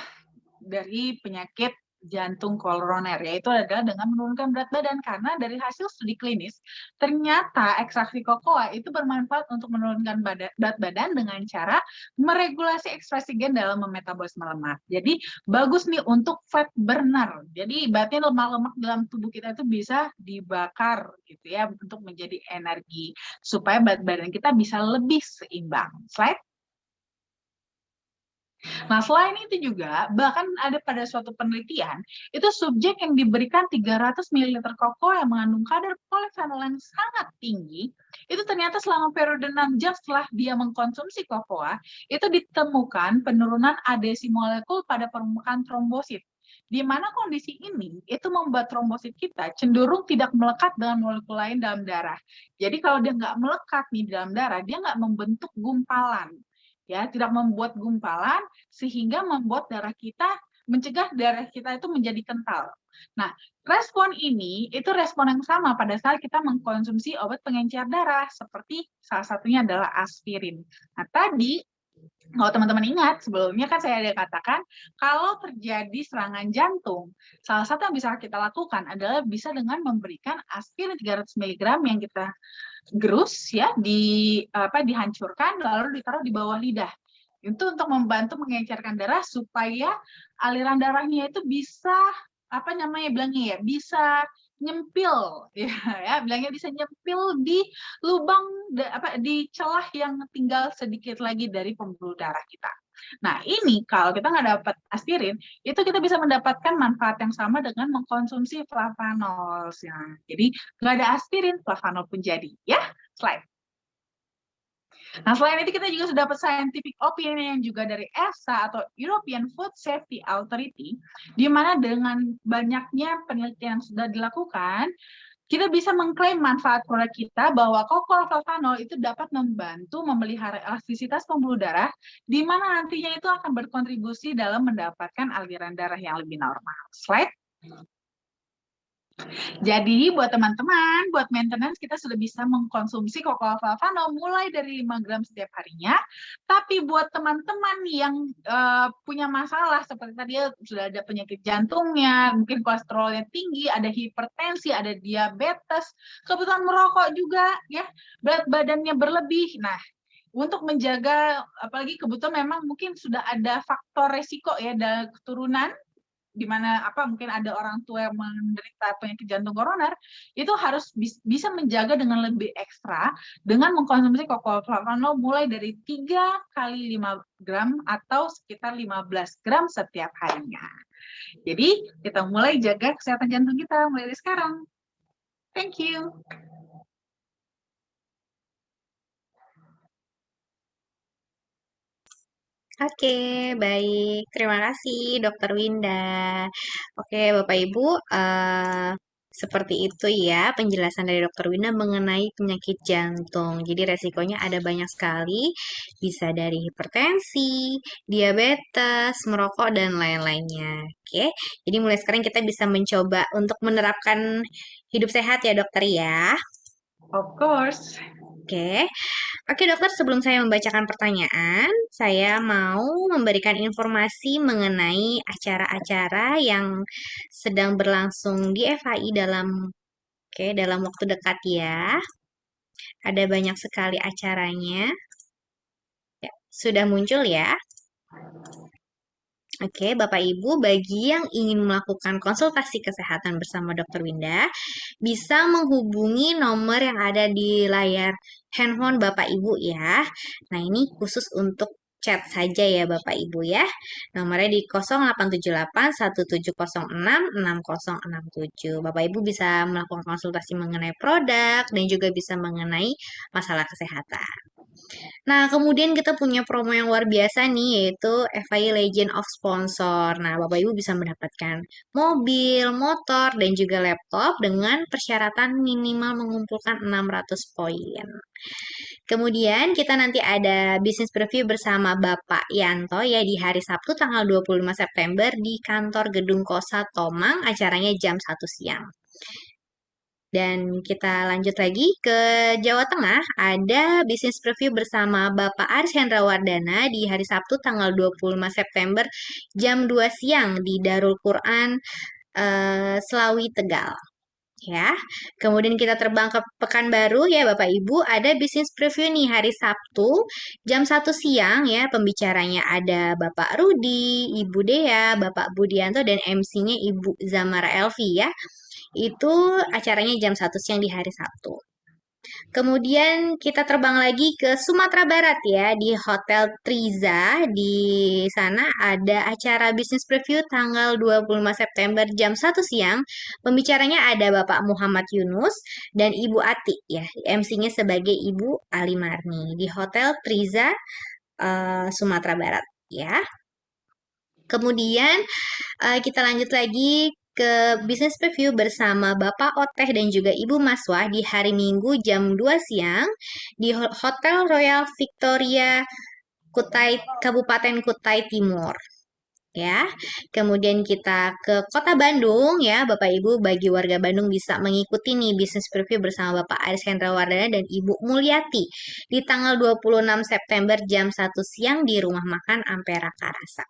dari penyakit jantung koroner, yaitu adalah dengan menurunkan berat badan. Karena dari hasil studi klinis, ternyata ekstraksi kokoa itu bermanfaat untuk menurunkan berat badan dengan cara meregulasi ekspresi gen dalam memetabolisme lemak. Jadi bagus nih untuk fat burner. Jadi ibaratnya lemak-lemak dalam tubuh kita itu bisa dibakar gitu ya untuk menjadi energi supaya berat badan kita bisa lebih seimbang. Slide. Nah, selain itu juga, bahkan ada pada suatu penelitian, itu subjek yang diberikan 300 ml koko yang mengandung kadar polifenol yang sangat tinggi, itu ternyata selama periode 6 jam setelah dia mengkonsumsi kokoa, itu ditemukan penurunan adesi molekul pada permukaan trombosit. Di mana kondisi ini, itu membuat trombosit kita cenderung tidak melekat dengan molekul lain dalam darah. Jadi kalau dia nggak melekat nih dalam darah, dia nggak membentuk gumpalan. Ya, tidak membuat gumpalan sehingga membuat mencegah darah kita itu menjadi kental. Nah, respon ini itu respon yang sama pada saat kita mengkonsumsi obat pengencer darah, seperti salah satunya adalah aspirin. Nah, tadi kalau teman-teman ingat, sebelumnya kan saya ada katakan, kalau terjadi serangan jantung, salah satu yang bisa kita lakukan adalah bisa dengan memberikan aspirin 300 mg yang kita gerus ya, dihancurkan lalu ditaruh di bawah lidah. Itu untuk membantu mengencerkan darah supaya aliran darahnya itu bisa bisa nyempil bilangnya bisa nyempil di lubang di celah yang tinggal sedikit lagi dari pembuluh darah kita. Nah, ini kalau kita nggak dapat aspirin, itu kita bisa mendapatkan manfaat yang sama dengan mengkonsumsi flavanol. Jadi nggak ada aspirin, flavanol pun jadi. Ya, slide. Nah, selain itu kita juga sudah dapat scientific opinion juga dari EFSA atau European Food Safety Authority, di mana dengan banyaknya penelitian yang sudah dilakukan, kita bisa mengklaim manfaat produk kita bahwa kokoa flavanol itu dapat membantu memelihara elastisitas pembuluh darah, di mana nantinya itu akan berkontribusi dalam mendapatkan aliran darah yang lebih normal. Slide. Jadi buat teman-teman, buat maintenance kita sudah bisa mengkonsumsi kokoa flavanol mulai dari 5 gram setiap harinya. Tapi buat teman-teman yang punya masalah seperti tadi sudah ada penyakit jantungnya, mungkin kolesterolnya tinggi, ada hipertensi, ada diabetes, kebutuhan merokok juga ya, berat badannya berlebih. Nah, untuk menjaga apalagi kebutuhan memang mungkin sudah ada faktor resiko ya dari keturunan, di mana mungkin ada orang tua yang menderita penyakit jantung koroner, itu harus bisa menjaga dengan lebih ekstra dengan mengkonsumsi kokoa flavanol mulai dari 3 kali 5 gram atau sekitar 15 gram setiap harinya. Jadi kita mulai jaga kesehatan jantung kita mulai dari sekarang. Thank you.
Oke, baik. Terima kasih, Dokter Winda. Oke, Bapak Ibu, seperti itu ya penjelasan dari Dokter Winda mengenai penyakit jantung. Jadi resikonya ada banyak sekali, bisa dari hipertensi, diabetes, merokok, dan lain-lainnya. Oke, jadi mulai sekarang kita bisa mencoba untuk menerapkan hidup sehat ya, Dokter ya.
Of course.
Oke. Oke, dokter, sebelum saya membacakan pertanyaan, saya mau memberikan informasi mengenai acara-acara yang sedang berlangsung di FHI dalam waktu dekat ya. Ada banyak sekali acaranya. Ya, sudah muncul ya. Oke, Bapak Ibu, bagi yang ingin melakukan konsultasi kesehatan bersama Dr. Winda, bisa menghubungi nomor yang ada di layar handphone Bapak Ibu ya. Nah, ini khusus untuk chat saja ya Bapak Ibu ya. Nomornya di 0878 1706 6067. Bapak Ibu bisa melakukan konsultasi mengenai produk dan juga bisa mengenai masalah kesehatan. Nah, kemudian kita punya promo yang luar biasa nih, yaitu FI Legend of Sponsor. Nah, Bapak Ibu bisa mendapatkan mobil, motor, dan juga laptop dengan persyaratan minimal mengumpulkan 600 poin. Kemudian kita nanti ada bisnis preview bersama Bapak Yanto ya di hari Sabtu tanggal 25 September di kantor Gedung Kosa Tomang, acaranya jam 1 siang. Dan kita lanjut lagi ke Jawa Tengah, ada bisnis preview bersama Bapak Aris Hendrawardana di hari Sabtu tanggal 25 September jam 2 siang di Darul Quran Selawi Tegal. Ya, kemudian kita terbang ke Pekanbaru ya Bapak Ibu, ada bisnis preview nih hari Sabtu jam 1 siang ya, pembicaranya ada Bapak Rudi, Ibu Dea, Bapak Budianto, dan MC-nya Ibu Zamara Elvi ya. Itu acaranya jam 1 siang di hari Sabtu. Kemudian kita terbang lagi ke Sumatera Barat ya, di Hotel Triza. Di sana ada acara bisnis preview tanggal 25 September jam 1 siang. Pembicaranya ada Bapak Muhammad Yunus dan Ibu Ati ya. MC-nya sebagai Ibu Ali Marni di Hotel Triza Sumatera Barat ya. Kemudian kita lanjut lagi ke bisnis preview bersama Bapak Oteh dan juga Ibu Maswah di hari Minggu jam 2 siang di Hotel Royal Victoria Kutai, Kabupaten Kutai Timur. Ya, kemudian kita ke Kota Bandung ya, Bapak Ibu, bagi warga Bandung bisa mengikuti nih bisnis preview bersama Bapak Aris Hendrawardana dan Ibu Mulyati di tanggal 26 September jam 1 siang di Rumah Makan Ampera Karasa.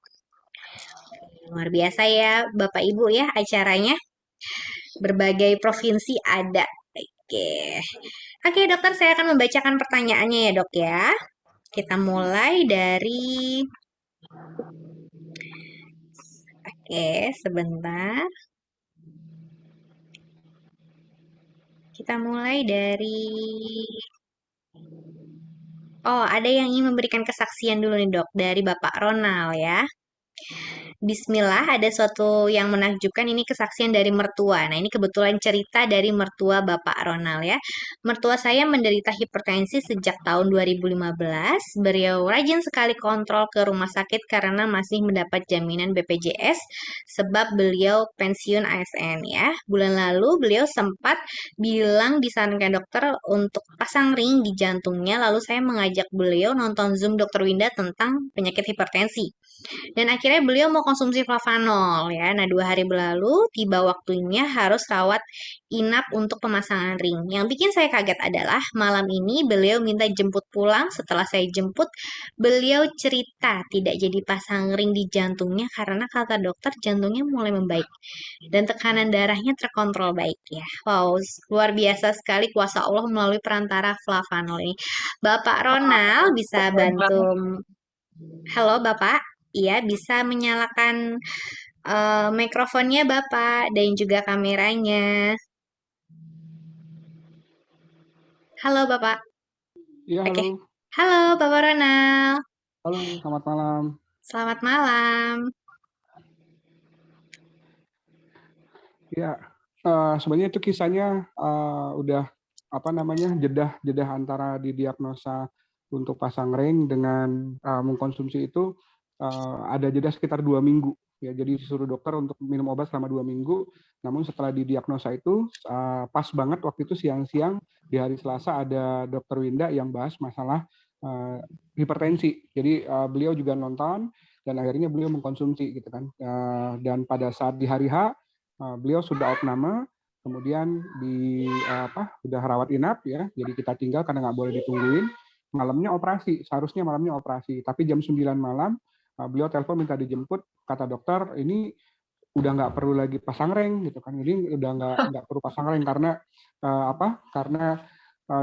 Luar biasa ya Bapak Ibu ya acaranya. Berbagai provinsi ada. Oke. Oke dokter, saya akan membacakan pertanyaannya ya dok ya. Kita mulai dari... Oke, sebentar. Kita mulai dari... Oh, ada yang ingin memberikan kesaksian dulu nih dok, dari Bapak Ronald ya. Bismillah, ada suatu yang menakjubkan, ini kesaksian dari mertua. Nah, ini kebetulan cerita dari mertua Bapak Ronald ya. Mertua saya menderita hipertensi sejak tahun 2015. Beliau rajin sekali kontrol ke rumah sakit karena masih mendapat jaminan BPJS sebab beliau pensiun ASN ya. Bulan lalu beliau sempat bilang disarankan dokter untuk pasang ring di jantungnya. Lalu saya mengajak beliau nonton Zoom Dr. Winda tentang penyakit hipertensi. Dan akhirnya beliau mau konsumsi flavanol ya. Nah, 2 hari berlalu tiba waktunya harus rawat inap untuk pemasangan ring. Yang bikin saya kaget adalah malam ini beliau minta jemput pulang. Setelah saya jemput, beliau cerita tidak jadi pasang ring di jantungnya karena kata dokter jantungnya mulai membaik dan tekanan darahnya terkontrol baik ya. Wow, luar biasa sekali kuasa Allah melalui perantara flavanol ini. Bapak Ronald bisa bantu. Halo Bapak. Iya, bisa menyalakan mikrofonnya Bapak dan juga kameranya. Halo Bapak.
Iya,
Oke.
halo.
Halo Bapak Ronald.
Halo, selamat malam.
Selamat malam.
Ya, sebenarnya itu kisahnya udah jeda antara didiagnosa untuk pasang ring dengan mengkonsumsi itu ada jeda sekitar 2 minggu. Ya, jadi disuruh dokter untuk minum obat selama 2 minggu. Namun setelah didiagnosa itu pas banget waktu itu siang-siang di hari Selasa ada Dokter Winda yang bahas masalah hipertensi. Jadi beliau juga nonton dan akhirnya beliau mengkonsumsi gitu kan. Dan pada saat di hari H beliau sudah opname kemudian udah rawat inap ya, jadi kita tinggal karena nggak boleh ditungguin. Malamnya operasi, seharusnya malamnya operasi, tapi jam 9 malam beliau telepon minta dijemput, kata dokter ini udah nggak perlu lagi pasang reng gitu kan, ini udah nggak perlu pasang reng karena karena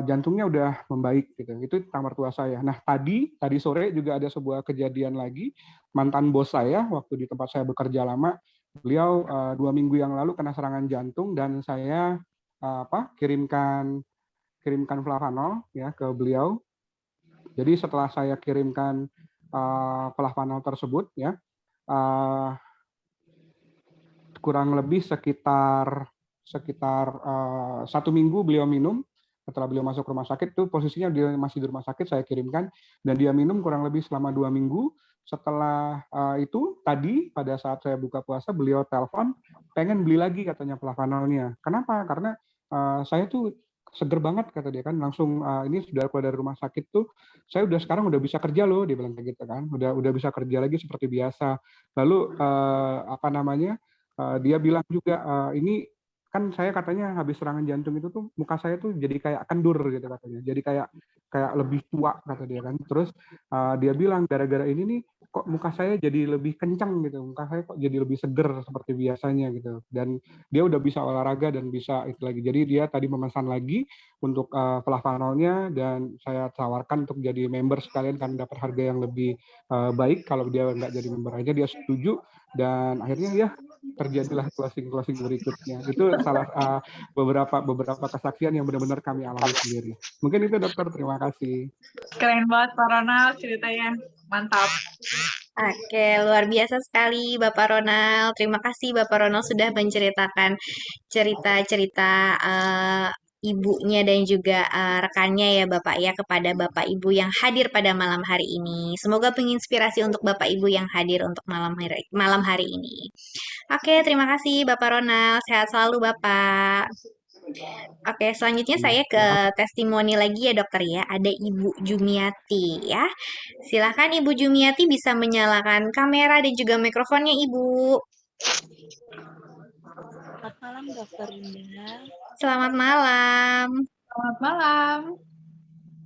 jantungnya udah membaik gitu. Itu tentang mertua saya. Nah tadi sore juga ada sebuah kejadian lagi, mantan bos saya waktu di tempat saya bekerja lama, beliau 2 minggu yang lalu kena serangan jantung dan saya kirimkan flavanol ya ke beliau. Jadi setelah saya kirimkan flavanol tersebut ya, kurang lebih sekitar 1 minggu beliau minum. Setelah beliau masuk rumah sakit tuh posisinya dia masih di rumah sakit, saya kirimkan dan dia minum kurang lebih selama 2 minggu. Setelah itu tadi pada saat saya buka puasa beliau telepon pengen beli lagi katanya flavanolnya. Kenapa? Karena saya tuh seger banget kata dia kan, langsung ini sudah keluar dari rumah sakit tuh saya sekarang udah bisa kerja loh, dia bilang kayak gitu kan, udah bisa kerja lagi seperti biasa. Lalu dia bilang juga ini kan saya katanya habis serangan jantung itu tuh muka saya tuh jadi kayak kendur gitu katanya, jadi kayak lebih tua kata dia kan. Terus dia bilang gara-gara ini nih kok muka saya jadi lebih kencang gitu, muka saya kok jadi lebih seger seperti biasanya gitu, dan dia udah bisa olahraga dan bisa itu lagi. Jadi dia tadi memesan lagi untuk flavanolnya dan saya tawarkan untuk jadi member sekalian kan dapat harga yang lebih baik. Kalau dia nggak jadi member aja dia setuju dan akhirnya ya terjadilah closing berikutnya. Itu salah beberapa kesaksian yang benar-benar kami alami sendiri. Mungkin itu dokter, terima kasih.
Keren banget Pak Ronald ceritanya, mantap.
Oke, luar biasa sekali Bapak Ronald. Terima kasih Bapak Ronald sudah menceritakan cerita-cerita ibunya dan juga rekannya ya Bapak ya kepada Bapak Ibu yang hadir pada malam hari ini. Semoga menginspirasi untuk Bapak Ibu yang hadir untuk malam hari ini. Oke, terima kasih Bapak Ronald. Sehat selalu Bapak. Oke, selanjutnya saya ke testimoni lagi ya dokter ya. Ada Ibu Jumiati ya. Silahkan Ibu Jumiati bisa menyalakan kamera dan juga mikrofonnya Ibu.
Selamat malam Dokter Indah.
Selamat malam.
Selamat malam.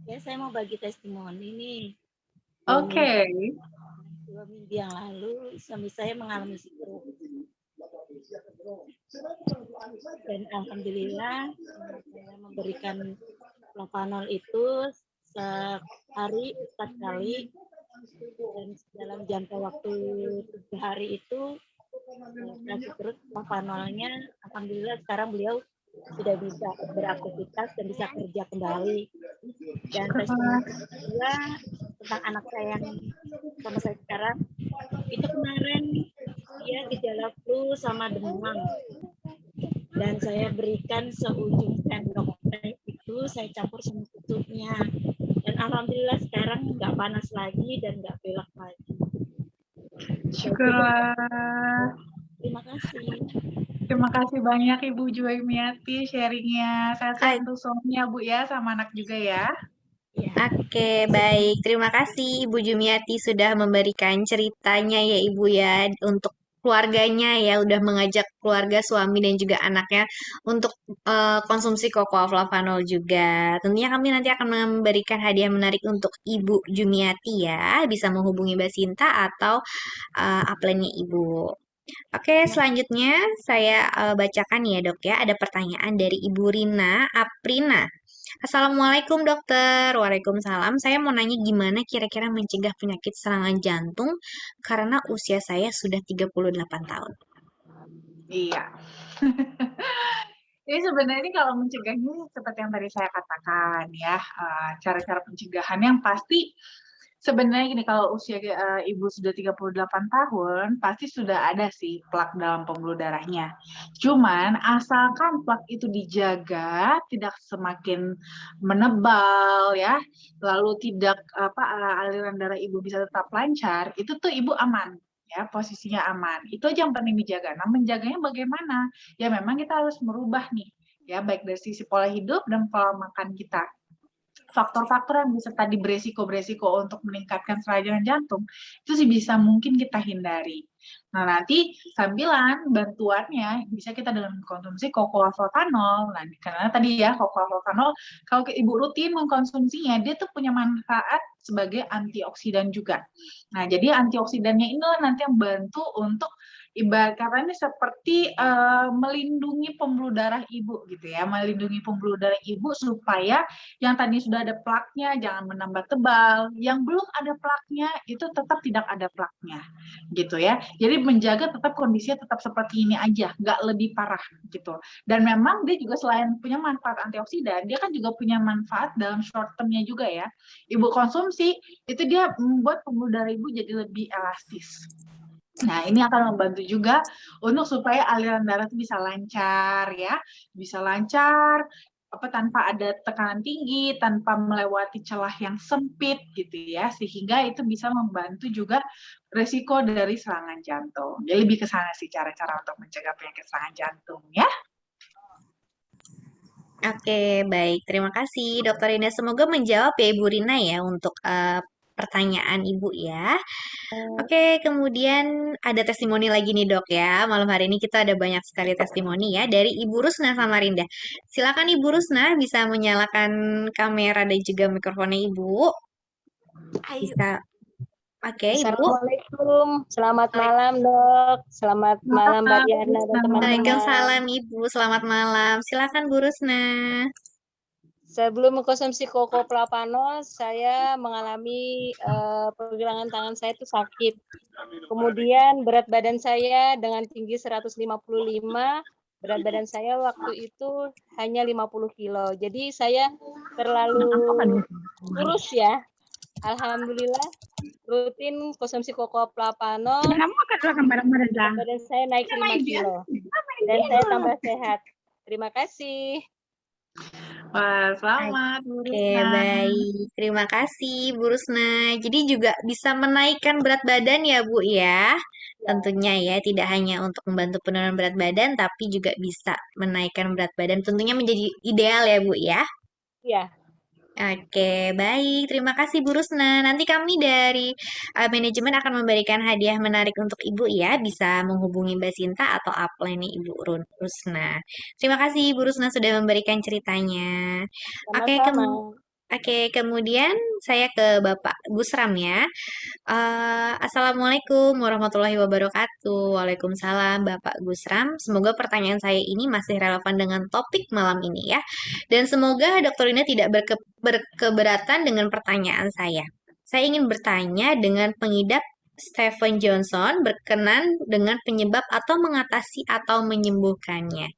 Ya, saya mau bagi testimoni nih.
Oke.
2 minggu yang lalu suami saya mengalami stroke. Dan alhamdulillah saya memberikan flavanol itu sehari 4 kali dan dalam jangka waktu 3 hari itu kasih terus flavanolnya. Alhamdulillah sekarang beliau sudah bisa beraktivitas dan bisa kerja kembali. Dan testimoni kedua tentang anak saya yang sama saya sekarang, itu kemarin dia gejala flu sama demam. Dan saya berikan seujung sendok teh itu saya campur sama tutupnya. Dan alhamdulillah sekarang nggak panas lagi dan nggak pilek lagi.
Syukurlah.
Terima kasih.
Terima kasih banyak Ibu Jumiati sharingnya. Sehat-sehat untuk suaminya Bu ya, sama anak juga ya.
Oke, baik. Terima kasih Ibu Jumiati sudah memberikan ceritanya ya Ibu ya untuk keluarganya ya, udah mengajak keluarga suami dan juga anaknya untuk konsumsi Cocoa Flavanol juga. Tentunya kami nanti akan memberikan hadiah menarik untuk Ibu Jumiati ya. Bisa menghubungi Mbak Sinta atau upline-nya Ibu. Oke, selanjutnya saya bacakan ya dok ya. Ada pertanyaan dari Ibu Rina Aprina. Assalamualaikum dokter. Waalaikumsalam. Saya mau nanya gimana kira-kira mencegah penyakit serangan jantung karena usia saya sudah 38 tahun.
Iya. Jadi sebenarnya ini kalau mencegahnya seperti yang tadi saya katakan ya, cara-cara pencegahan yang pasti sebenarnya gini, kalau usia ibu sudah 38 tahun, pasti sudah ada sih plak dalam pembuluh darahnya. Cuman asalkan plak itu dijaga, tidak semakin menebal ya, lalu tidak aliran darah ibu bisa tetap lancar, itu tuh ibu aman. Ya, posisinya aman. Itu aja yang penting dijaga. Nah, menjaganya bagaimana? Ya memang kita harus merubah nih, ya baik dari sisi pola hidup dan pola makan kita. faktor-faktor yang bisa tadi beresiko-beresiko untuk meningkatkan serangan jantung, itu sih bisa mungkin kita hindari. Nah, nanti sambilan bantuannya bisa kita dengan konsumsi cocoa flavanol. Nah, karena tadi ya cocoa flavanol, kalau ibu rutin mengkonsumsinya, dia tuh punya manfaat sebagai antioksidan juga. Nah, jadi antioksidannya inilah nanti yang bantu untuk ibarat kata ini seperti melindungi pembuluh darah ibu gitu ya, melindungi pembuluh darah ibu supaya yang tadi sudah ada plaknya jangan menambah tebal, yang belum ada plaknya itu tetap tidak ada plaknya gitu ya. Jadi menjaga tetap kondisinya tetap seperti ini aja, nggak lebih parah gitu. Dan memang dia juga selain punya manfaat antioksidan, dia kan juga punya manfaat dalam short termnya juga ya. Ibu konsumsi itu dia membuat pembuluh darah ibu jadi lebih elastis. Nah, ini akan membantu juga untuk supaya aliran darah itu bisa lancar ya, bisa lancar tanpa ada tekanan tinggi, tanpa melewati celah yang sempit gitu ya, sehingga itu bisa membantu juga resiko dari serangan jantung. Jadi lebih ke sana sih cara-cara untuk mencegah penyakit serangan jantung ya.
Oke, baik. Terima kasih, Dokter Rina. Semoga menjawab ya Ibu Rina ya untuk pertanyaan Ibu ya. Oke, kemudian ada testimoni lagi nih dok ya. Malam hari ini kita ada banyak sekali testimoni ya dari Ibu Rusna Samarinda. Silakan Ibu Rusna bisa menyalakan kamera dan juga mikrofonnya Ibu. Bisa. Oke, Ibu.
Assalamualaikum, selamat malam dok, selamat malam Mbak Diana dan teman-teman.
Waalaikumsalam Ibu, selamat malam. Silakan Bu Rusna.
Sebelum mengkonsumsi koko flavanol, saya mengalami pergelangan tangan saya itu sakit. Kemudian berat badan saya dengan tinggi 155, berat badan saya waktu itu hanya 50 kilo. Jadi saya terlalu kurus ya. Alhamdulillah rutin konsumsi koko flavanol, badan saya naik 5 kilo dan saya tambah sehat. Terima kasih.
Wah, selamat Bu
Oke,
Rusna.
baik. Terima kasih Bu Rusna. Jadi juga bisa menaikkan berat badan ya Bu ya. Tentunya ya, tidak hanya untuk membantu penurunan berat badan, tapi juga bisa menaikkan berat badan. Tentunya menjadi ideal ya Bu ya.
Iya.
Oke, baik. Terima kasih Bu Rusna. Nanti kami dari manajemen akan memberikan hadiah menarik untuk Ibu ya. Bisa menghubungi Mbak Sinta atau upline nih Ibu Rusna. Terima kasih Bu Rusna sudah memberikan ceritanya. Oke,
Sama-sama.
kemudian saya ke Bapak Gusram ya. Assalamualaikum warahmatullahi wabarakatuh. Waalaikumsalam Bapak Gusram. Semoga pertanyaan saya ini masih relevan dengan topik malam ini ya. Dan semoga Dokter Rina tidak berkeberatan dengan pertanyaan saya. Saya ingin bertanya dengan pengidap Stephen Johnson berkenan dengan penyebab atau mengatasi atau menyembuhkannya.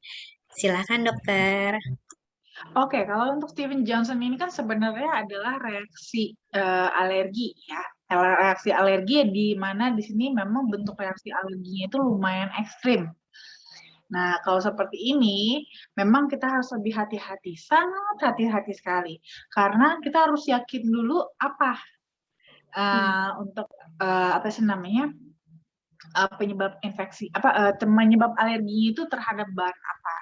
Silakan dokter.
Oke, kalau untuk Steven Johnson ini kan sebenarnya adalah reaksi alergi ya. Reaksi alergi di mana di sini memang bentuk reaksi alerginya itu lumayan ekstrim. Nah, kalau seperti ini, memang kita harus lebih hati-hati, sangat hati-hati sekali. Karena kita harus yakin dulu apa untuk apa sih namanya penyebab infeksi, penyebab alergi itu terhadap bahan apa.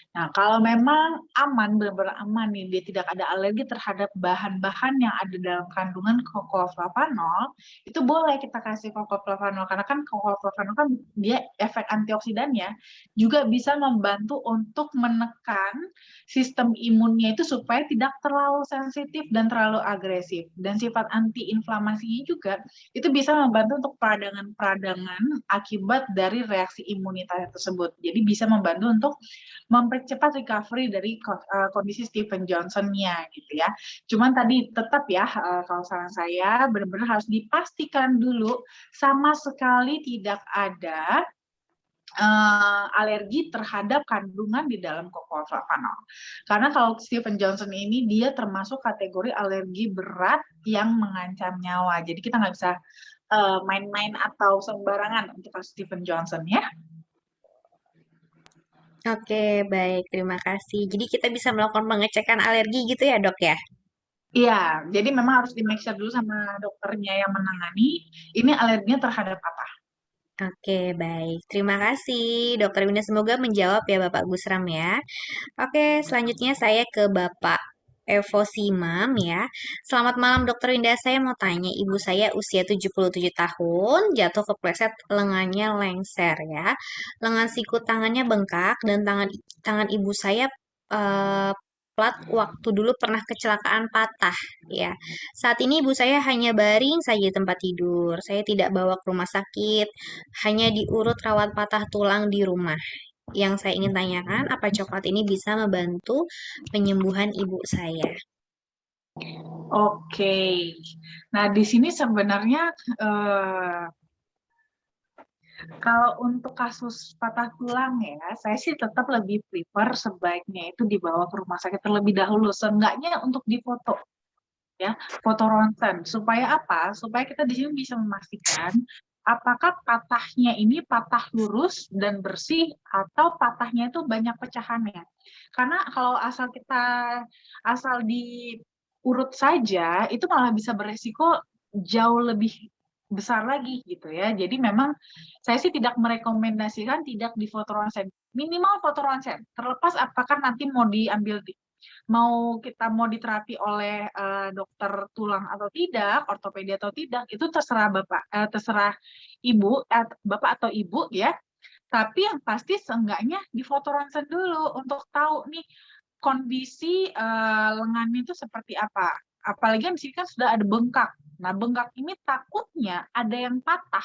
Nah, kalau memang aman, benar-benar aman nih, dia tidak ada alergi terhadap bahan-bahan yang ada dalam kandungan cocoa flavanol, itu boleh kita kasih cocoa flavanol, karena kan cocoa flavanol kan dia efek antioksidannya juga bisa membantu untuk menekan sistem imunnya itu supaya tidak terlalu sensitif dan terlalu agresif. Dan sifat antiinflamasinya juga itu bisa membantu untuk peradangan akibat dari reaksi imunitas tersebut. Jadi bisa membantu untuk mempercepat recovery dari kondisi Steven Johnson-nya gitu ya. Cuman tadi tetap ya kalau saran saya benar-benar harus dipastikan dulu sama sekali tidak ada alergi terhadap kandungan di dalam cocoa flavanol. Karena kalau Steven Johnson ini dia termasuk kategori alergi berat yang mengancam nyawa. Jadi kita nggak bisa main-main atau sembarangan untuk Steven Johnson ya.
Oke, baik. Terima kasih. Jadi kita bisa melakukan pengecekan alergi gitu ya, Dok ya?
Iya, jadi memang harus di-make sure dulu sama dokternya yang menangani, ini alerginya terhadap apa.
Oke, baik. Terima kasih, Dokter Winda. Semoga menjawab ya, Bapak Gusram ya. Oke, selanjutnya saya ke Bapak Evosimam ya. Selamat malam Dokter Winda, saya mau tanya, ibu saya usia 77 tahun, jatuh kepleset lengannya lengser ya. Lengan siku tangannya bengkak dan tangan tangan ibu saya eh, plat waktu dulu pernah kecelakaan patah ya. Saat ini ibu saya hanya baring saja di tempat tidur. Saya tidak bawa ke rumah sakit, hanya diurut rawat patah tulang di rumah. Yang saya ingin tanyakan, apa coklat ini bisa membantu penyembuhan ibu saya?
Oke. Nah, di sini sebenarnya kalau untuk kasus patah tulang ya, saya sih tetap lebih prefer sebaiknya itu dibawa ke rumah sakit terlebih dahulu, seenggaknya untuk difoto ya, foto ronsen. Supaya apa? Supaya kita di sini bisa memastikan apakah patahnya ini patah lurus dan bersih atau patahnya itu banyak pecahannya. Karena kalau asal diurut saja, itu malah bisa beresiko jauh lebih besar lagi gitu ya. Jadi memang saya sih tidak merekomendasikan tidak di foto ronsen. Minimal foto ronsen. Terlepas apakah nanti mau diterapi oleh dokter tulang atau tidak, ortopedi atau tidak, itu terserah terserah bapak atau ibu ya. Tapi yang pasti seenggaknya di foto ronsen dulu untuk tahu nih kondisi lengannya itu seperti apa. Apalagi di sini kan sudah ada bengkak. Nah, bengkak ini takutnya ada yang patah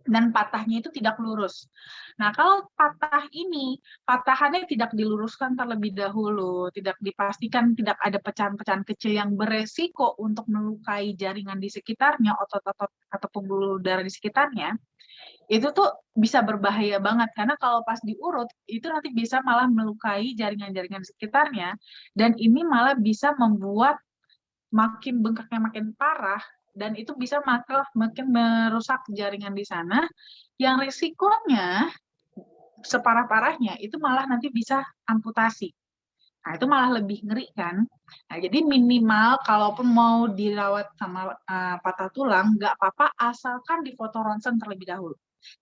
dan patahnya itu tidak lurus. Nah, kalau patahannya tidak diluruskan terlebih dahulu, tidak dipastikan tidak ada pecahan-pecahan kecil yang beresiko untuk melukai jaringan di sekitarnya, otot-otot atau pembuluh darah di sekitarnya, itu tuh bisa berbahaya banget karena kalau pas diurut itu nanti bisa malah melukai jaringan-jaringan sekitarnya dan ini malah bisa membuat makin bengkaknya makin parah dan itu bisa makin merusak jaringan di sana yang risikonya separah-parahnya itu malah nanti bisa amputasi. Nah, itu malah lebih ngeri kan. Nah, jadi minimal kalaupun mau dirawat sama patah tulang, nggak apa-apa asalkan di foto ronsen terlebih dahulu.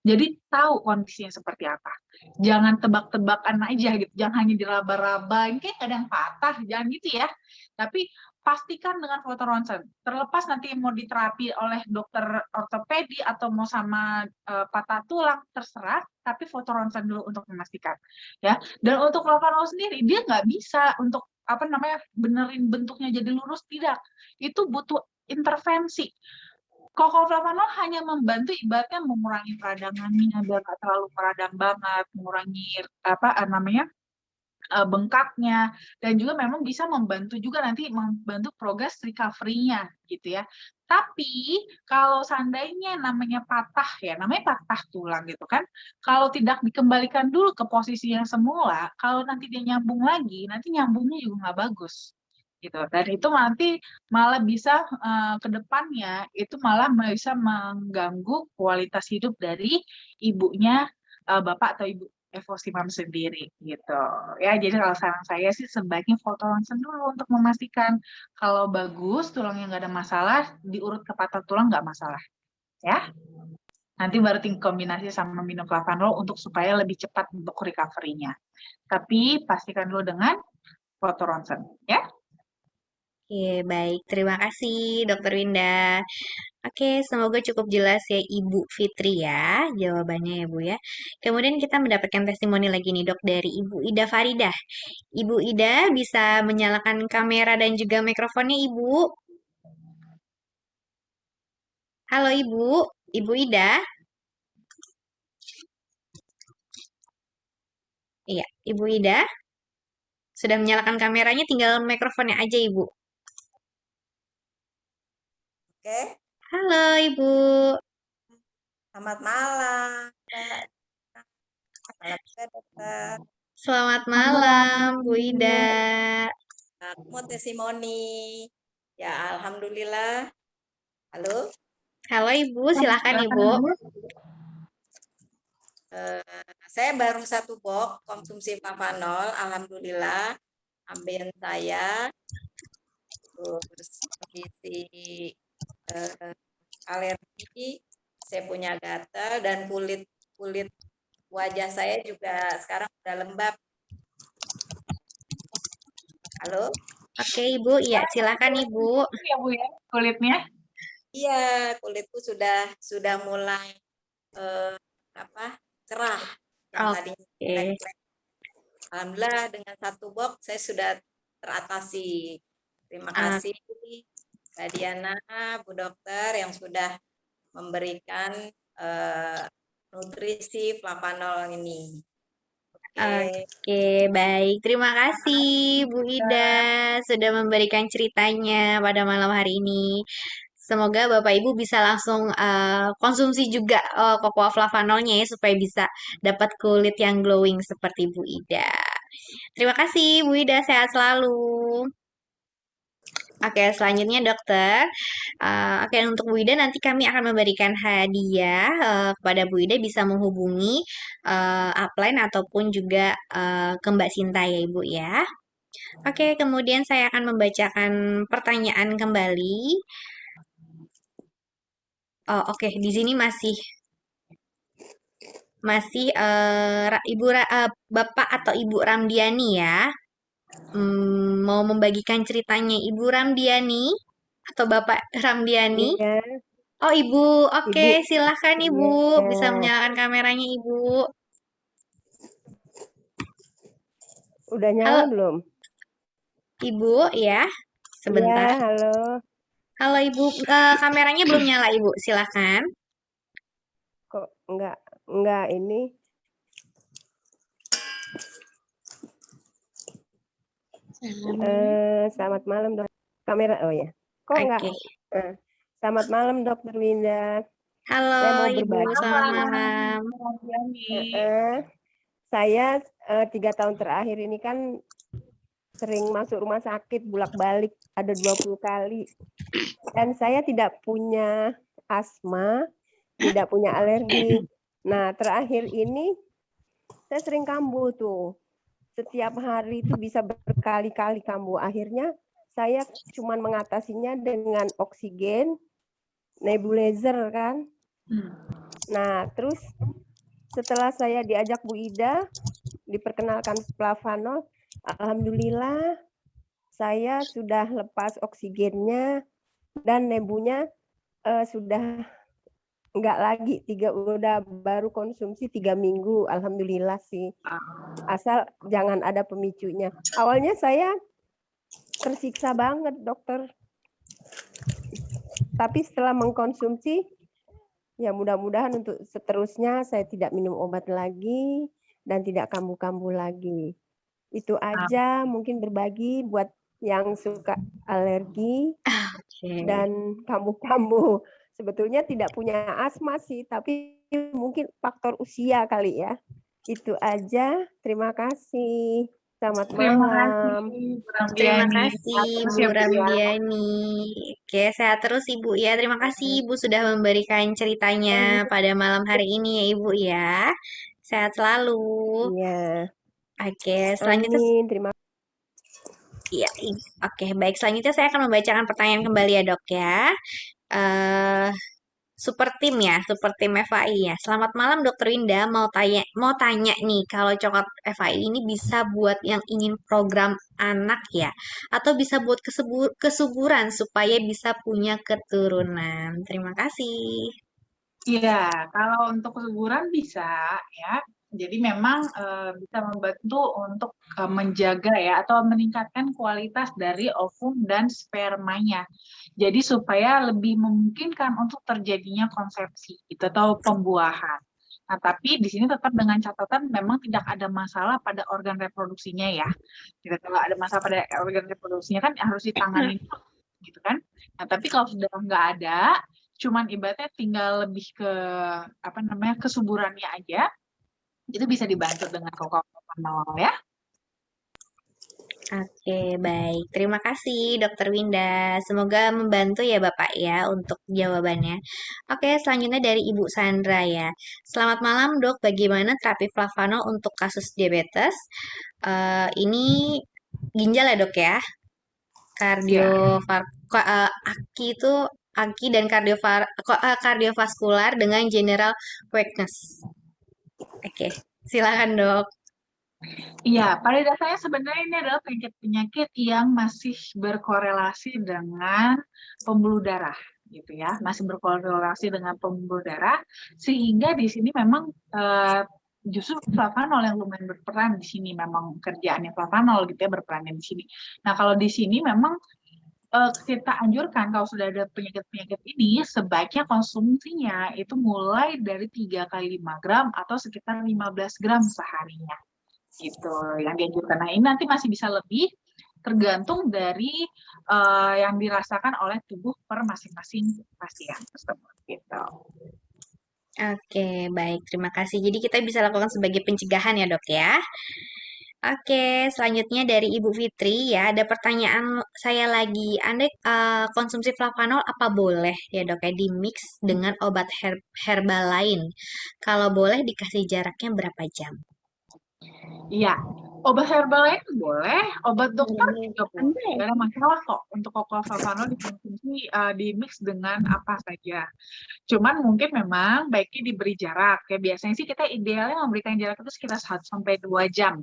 Jadi tahu kondisinya seperti apa. Jangan tebak-tebakan aja gitu. Jangan hanya diraba-raba, ini kayak ada yang patah, jangan gitu ya. Tapi pastikan dengan foto ronsen. Terlepas nanti mau diterapi oleh dokter ortopedi atau mau sama patah tulang, terserah. Tapi foto ronsen dulu untuk memastikan. Ya. Dan untuk Flavanol sendiri, dia nggak bisa untuk benerin bentuknya jadi lurus, tidak. Itu butuh intervensi. Flavanol hanya membantu ibaratnya mengurangi peradangannya biar nggak terlalu meradang banget, mengurangi bengkaknya, dan juga memang bisa membantu juga nanti membantu progres recovery-nya gitu ya. Tapi kalau seandainya namanya patah tulang gitu kan, kalau tidak dikembalikan dulu ke posisi yang semula, kalau nanti dia nyambung lagi, nanti nyambungnya juga nggak bagus gitu. Dan itu nanti malah bisa ke depannya itu malah bisa mengganggu kualitas hidup dari ibunya, bapak atau ibu Evosimam sendiri gitu ya. Jadi kalau saran saya sih sebaiknya foto ronsen dulu untuk memastikan kalau bagus tulangnya nggak ada masalah, diurut ke patah tulang nggak masalah ya. Nanti baru tinggal kombinasi sama minum Flavanol untuk supaya lebih cepat untuk recovery-nya. Tapi pastikan dulu dengan foto ronsen ya.
Oke, baik. Terima kasih, Dokter Winda. Oke, semoga cukup jelas ya Ibu Fitri ya, jawabannya ya Bu ya. Kemudian kita mendapatkan testimoni lagi nih dok dari Ibu Ida Faridah. Ibu Ida bisa menyalakan kamera dan juga mikrofonnya Ibu. Halo Ibu, Ibu Ida. Iya, Ibu Ida. Sudah menyalakan kameranya, tinggal mikrofonnya aja Ibu.
Oke,
Halo Ibu.
selamat malam, Mbak. Malam juga, dokter.
Selamat malam Bu Ida.
Aku mau testimoni. Ya, alhamdulillah. Halo,
Halo Ibu, silakan Ibu.
saya baru 1 box konsumsi Flavanol. Alhamdulillah, ambeien saya terus kondisi alergi, saya punya gatal dan kulit wajah saya juga sekarang udah lembab. Halo?
Oke, Ibu. Ya, silakan Ibu.
Ya Bu ya, kulitnya.
Iya, kulitku sudah mulai cerah. Yang tadinya
Oke.
black. Alhamdulillah dengan satu box saya sudah teratasi. Terima kasih Mbak Diana, Bu Dokter yang sudah memberikan nutrisi flavanol ini.
Oke, baik. Terima kasih Bu Ida sudah memberikan ceritanya pada malam hari ini. Semoga Bapak Ibu bisa langsung konsumsi juga cocoa flavanolnya ya supaya bisa dapat kulit yang glowing seperti Bu Ida. Terima kasih Bu Ida, sehat selalu. Oke, selanjutnya dokter. Oke, untuk Bu Ida nanti kami akan memberikan hadiah kepada Bu Ida bisa menghubungi upline ataupun juga ke Mbak Sinta ya Ibu ya. Oke, kemudian saya akan membacakan pertanyaan kembali. Oh, oke, di sini masih Bapak atau Ibu Ramdiani ya. Mau membagikan ceritanya Ibu Ramdiani atau Bapak Ramdiani?
Iya,
Oh, Ibu. Oke,
Ibu.
silahkan Ibu.
Iya.
Bisa menyalakan kameranya Ibu.
Udah nyala
Halo,
belum?
Ibu ya.
Iya,
Sebentar.
halo.
Halo Ibu, kameranya belum nyala Ibu. Silahkan.
Kok enggak ini? Selamat malam, Dok. Kamera, oh ya. Kok enggak?
Oke.
Selamat malam, Dokter Winda.
Halo
Saya mau
Ibu,
berbagi.
selamat malam.
Saya 3 tahun terakhir ini kan sering masuk rumah sakit bolak-balik, ada 20 kali. Dan saya tidak punya asma, tidak punya alergi. Nah, terakhir ini saya sering kambuh tuh. Setiap hari itu bisa berkali-kali kambuh. Akhirnya saya cuma mengatasinya dengan oksigen, nebulizer kan. Nah, terus setelah saya diajak Bu Ida, diperkenalkan flavanol, alhamdulillah saya sudah lepas oksigennya dan nebunya sudah enggak lagi, udah baru konsumsi 3 minggu, alhamdulillah sih. Asal jangan ada pemicunya. Awalnya saya tersiksa banget, dokter. Tapi setelah mengkonsumsi, ya mudah-mudahan untuk seterusnya saya tidak minum obat lagi dan tidak kambuh-kambuh lagi. Itu aja, mungkin berbagi buat yang suka alergi dan kambuh-kambuh. Sebetulnya tidak punya asma sih, tapi mungkin faktor usia kali ya. Itu aja. Terima kasih. Selamat malam.
Terima kasih Bu Ramdiani. Oke, sehat terus Ibu ya. Terima kasih Ibu sudah memberikan ceritanya pada malam hari ini ya Ibu ya. Sehat selalu.
Iya.
Oke, selanjutnya.
Amin. Terima kasih.
Iya, oke, baik. Selanjutnya saya akan membacakan pertanyaan kembali ya dok ya. Super Tim ya, Super Tim FAI ya. Selamat malam Dokter Winda, mau tanya nih, kalau coklat FAI ini bisa buat yang ingin program anak ya, atau bisa buat kesuburan supaya bisa punya keturunan. Terima kasih.
Iya, kalau untuk kesuburan bisa ya. Jadi memang bisa membantu untuk menjaga ya atau meningkatkan kualitas dari ovum dan spermanya. Jadi supaya lebih memungkinkan untuk terjadinya konsepsi gitu, atau pembuahan. Nah, tapi di sini tetap dengan catatan memang tidak ada masalah pada organ reproduksinya ya. Gitu, kalau ada masalah pada organ reproduksinya kan harus ditangani gitu kan. Nah, tapi kalau sudah nggak ada, cuman ibaratnya tinggal lebih ke kesuburannya aja, itu bisa dibantu dengan cocoa flavanol ya.
Oke, baik. Terima kasih Dokter Winda. Semoga membantu ya Bapak ya untuk jawabannya. Oke, selanjutnya dari Ibu Sandra ya. Selamat malam Dok, bagaimana terapi flavanol untuk kasus diabetes? Ini ginjal ya Dok ya? Aki dan kardiovaskular dengan general weakness. Oke, silakan Dok.
Iya, pada dasarnya sebenarnya ini adalah penyakit-penyakit yang masih berkorelasi dengan pembuluh darah, gitu ya, masih berkorelasi dengan pembuluh darah, sehingga di sini memang justru flavanol yang lumayan berperan di sini, memang kerjaannya flavanol gitu ya, berperannya di sini. Nah, kalau di sini memang kita anjurkan kalau sudah ada penyakit-penyakit ini, sebaiknya konsumsinya itu mulai dari 3 kali 5 gram atau sekitar 15 gram seharinya. Gitu yang dianjurkan. Nah, ini nanti masih bisa lebih tergantung dari yang dirasakan oleh tubuh per masing-masing pasien tersebut gitu.
Oke, baik. Terima kasih. Jadi kita bisa lakukan sebagai pencegahan ya, Dok ya. Oke, selanjutnya dari Ibu Fitri ya, ada pertanyaan saya lagi. Anda konsumsi flavanol apa boleh ya, Dok ya, di mix dengan obat herbal lain? Kalau boleh dikasih jaraknya berapa jam?
Iya, obat herbal lain boleh, obat dokter juga boleh. Gak ada masalah kok untuk flavanol dikonsumsi di mix dengan apa saja. Cuman mungkin memang baiknya diberi jarak. Kayak biasanya sih kita idealnya memberikan jarak itu sekitar 1 sampai 2 jam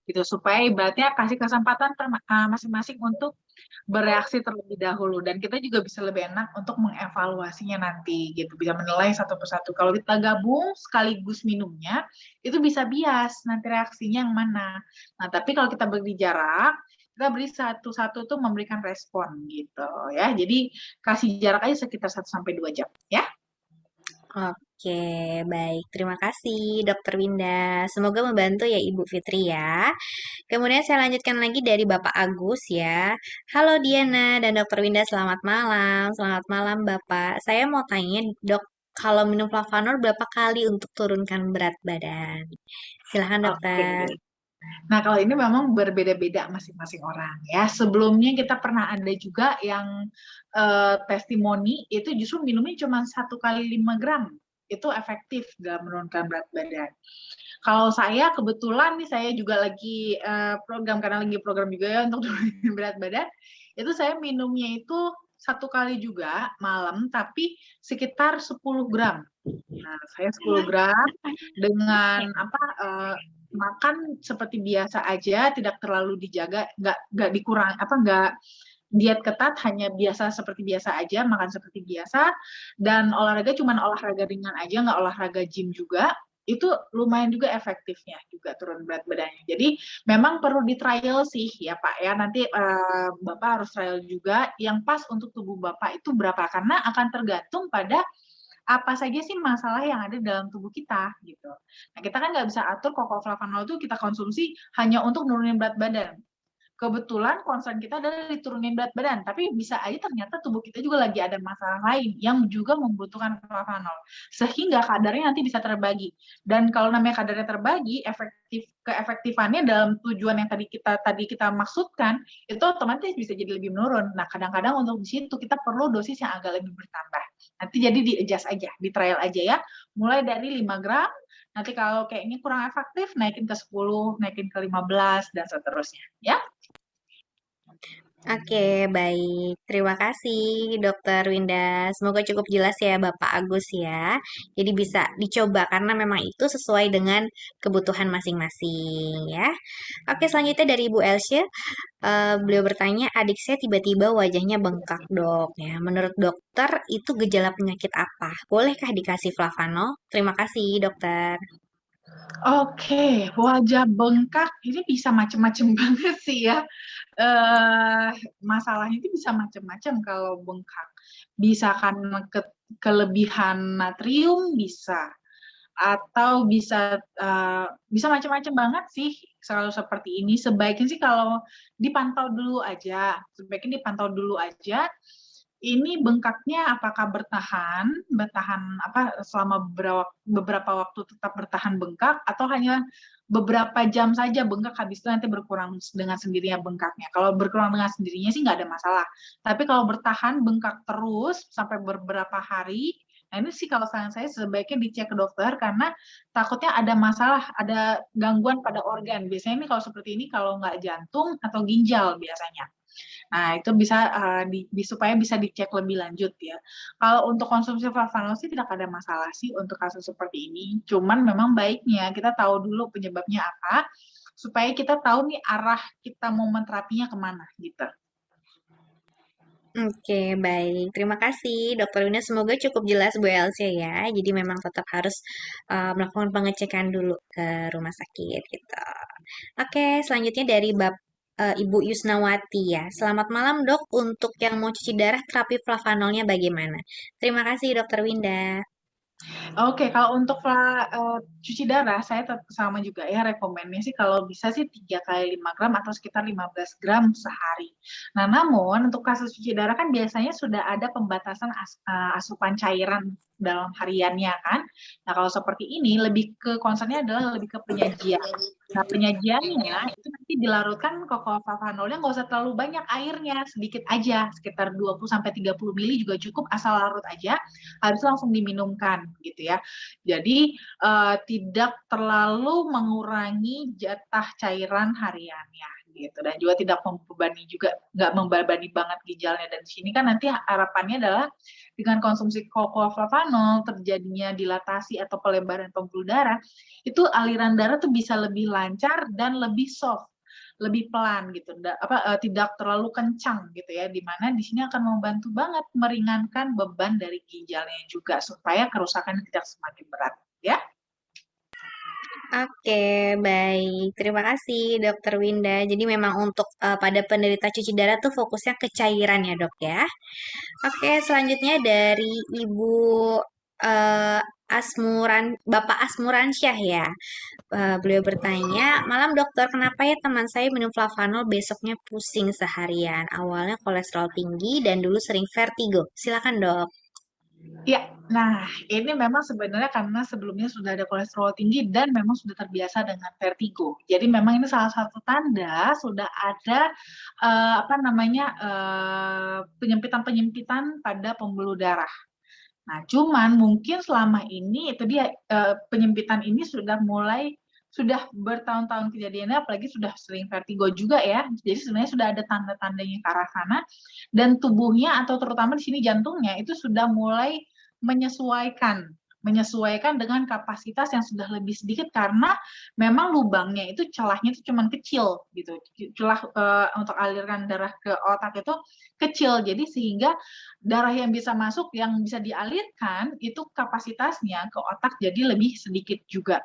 gitu supaya ibaratnya kasih kesempatan masing-masing untuk bereaksi terlebih dahulu dan kita juga bisa lebih enak untuk mengevaluasinya nanti gitu, bisa menilai satu persatu. Kalau kita gabung sekaligus minumnya itu bisa bias nanti reaksinya yang mana. Nah, tapi kalau kita beri jarak, kita beri satu-satu tuh memberikan respon gitu ya. Jadi kasih jarak aja sekitar 1 sampai 2 jam ya.
Oke, baik. Terima kasih, Dokter Winda. Semoga membantu ya, Ibu Fitri ya. Kemudian saya lanjutkan lagi dari Bapak Agus ya. Halo Diana dan Dokter Winda, selamat malam. Selamat malam, Bapak. Saya mau tanya, Dok, kalau minum flavanol berapa kali untuk turunkan berat badan? Silahkan, Dokter.
Oke. Nah, kalau ini memang berbeda-beda masing-masing orang ya. Sebelumnya kita pernah ada juga yang testimoni itu justru minumnya cuma 1 kali 5 gram. Itu efektif dalam menurunkan berat badan. Kalau saya kebetulan nih saya juga lagi karena lagi program juga ya untuk turunin berat badan. Itu saya minumnya itu 1 kali juga malam tapi sekitar 10 gram. Nah, saya 10 gram dengan makan seperti biasa aja, tidak terlalu dijaga, nggak dikurang nggak diet ketat, hanya biasa seperti biasa aja, makan seperti biasa, dan olahraga cuman olahraga ringan aja, nggak olahraga gym juga, itu lumayan juga efektifnya juga turun berat badannya. Jadi memang perlu di trial sih ya Pak ya, nanti Bapak harus trial juga yang pas untuk tubuh Bapak itu berapa, karena akan tergantung pada apa saja sih masalah yang ada dalam tubuh kita gitu. Nah, kita kan nggak bisa atur flavanol itu kita konsumsi hanya untuk nurunin berat badan. Kebetulan concern kita adalah diturunin berat badan, tapi bisa aja ternyata tubuh kita juga lagi ada masalah lain yang juga membutuhkan flavanol. Sehingga kadarnya nanti bisa terbagi. Dan kalau namanya kadarnya terbagi, keefektifannya dalam tujuan yang tadi kita maksudkan, itu otomatis bisa jadi lebih menurun. Nah, kadang-kadang untuk di situ kita perlu dosis yang agak lebih bertambah. Nanti jadi di-adjust aja, di-trial aja ya. Mulai dari 5 gram, nanti kalau kayak ini kurang efektif, naikin ke 10, naikin ke 15, dan seterusnya. Ya.
Oke, baik. Terima kasih, Dokter Winda. Semoga cukup jelas ya, Bapak Agus ya. Jadi bisa dicoba karena memang itu sesuai dengan kebutuhan masing-masing ya. Oke, selanjutnya dari Ibu Elsya. Beliau bertanya, adik saya tiba-tiba wajahnya bengkak, Dok. Ya, menurut dokter itu gejala penyakit apa? Bolehkah dikasih flavanol? Terima kasih, Dokter.
Oke, wajah bengkak ini bisa macam-macam banget sih ya. Masalahnya itu bisa macam-macam kalau bengkak. Bisa karena kelebihan natrium, bisa. Atau bisa macam-macam banget sih kalau seperti ini. Sebaiknya sih kalau dipantau dulu aja. Ini bengkaknya apakah bertahan selama beberapa waktu tetap bertahan bengkak atau hanya beberapa jam saja bengkak, habis itu nanti berkurang dengan sendirinya bengkaknya. Kalau berkurang dengan sendirinya sih nggak ada masalah. Tapi kalau bertahan bengkak terus sampai beberapa hari, nah ini sih kalau saran saya sebaiknya dicek ke dokter karena takutnya ada masalah, ada gangguan pada organ. Biasanya ini kalau seperti ini kalau nggak jantung atau ginjal biasanya. Nah, itu bisa supaya bisa dicek lebih lanjut ya. Kalau untuk konsumsi flavanol sih tidak ada masalah sih untuk kasus seperti ini. Cuman memang baiknya kita tahu dulu penyebabnya apa supaya kita tahu nih arah kita mau menterapinya kemana gitu.
Oke, baik. Terima kasih, Dokter Wina. Semoga cukup jelas Bu Elsia ya. Jadi memang tetap harus melakukan pengecekan dulu ke rumah sakit gitu. Oke, selanjutnya dari Ibu Yusnawati ya. Selamat malam dok. Untuk yang mau cuci darah, terapi flavanolnya bagaimana? Terima kasih Dokter Winda.
Oke, kalau untuk cuci darah, saya tetap sama juga ya, rekomennya sih kalau bisa sih 3 kali 5 gram atau sekitar 15 gram sehari. Nah, namun untuk kasus cuci darah kan biasanya sudah ada pembatasan asupan cairan dalam hariannya kan. Nah, kalau seperti ini lebih ke concernnya adalah lebih ke penyajian. Nah, penyajiannya itu nanti dilarutkan flavanolnya nggak usah terlalu banyak airnya, sedikit aja, sekitar 20-30 ml juga cukup, asal larut aja, habis itu langsung diminumkan gitu ya. Jadi tidak terlalu mengurangi jatah cairan hariannya gitu, dan juga tidak membebani juga, nggak membebani banget ginjalnya. Dan di sini kan nanti harapannya adalah dengan konsumsi flavanol terjadinya dilatasi atau pelebaran pembuluh darah, itu aliran darah tuh bisa lebih lancar dan lebih soft, lebih pelan gitu, tidak terlalu kencang gitu ya, dimana di sini akan membantu banget meringankan beban dari ginjalnya juga supaya kerusakannya tidak semakin berat ya.
Oke, baik. Terima kasih Dokter Winda. Jadi memang untuk pada penderita cuci darah tuh fokusnya ke cairan ya dok ya. Oke, selanjutnya dari Ibu Bapak Asmuransyah ya. Beliau bertanya, malam dokter, kenapa ya teman saya minum flavanol besoknya pusing seharian? Awalnya kolesterol tinggi dan dulu sering vertigo. Silakan dok.
Ya, nah ini memang sebenarnya karena sebelumnya sudah ada kolesterol tinggi dan memang sudah terbiasa dengan vertigo. Jadi memang ini salah satu tanda sudah ada penyempitan-penyempitan pada pembuluh darah. Nah, cuman mungkin selama ini itu dia penyempitan ini sudah bertahun-tahun kejadiannya, apalagi sudah sering vertigo juga ya. Jadi sebenarnya sudah ada tanda-tandanya ke arah sana, dan tubuhnya atau terutama di sini jantungnya itu sudah mulai menyesuaikan dengan kapasitas yang sudah lebih sedikit, karena memang lubangnya itu, celahnya itu cuman kecil gitu. Celah untuk aliran darah ke otak itu kecil, jadi sehingga darah yang bisa masuk, yang bisa dialirkan itu kapasitasnya ke otak jadi lebih sedikit juga.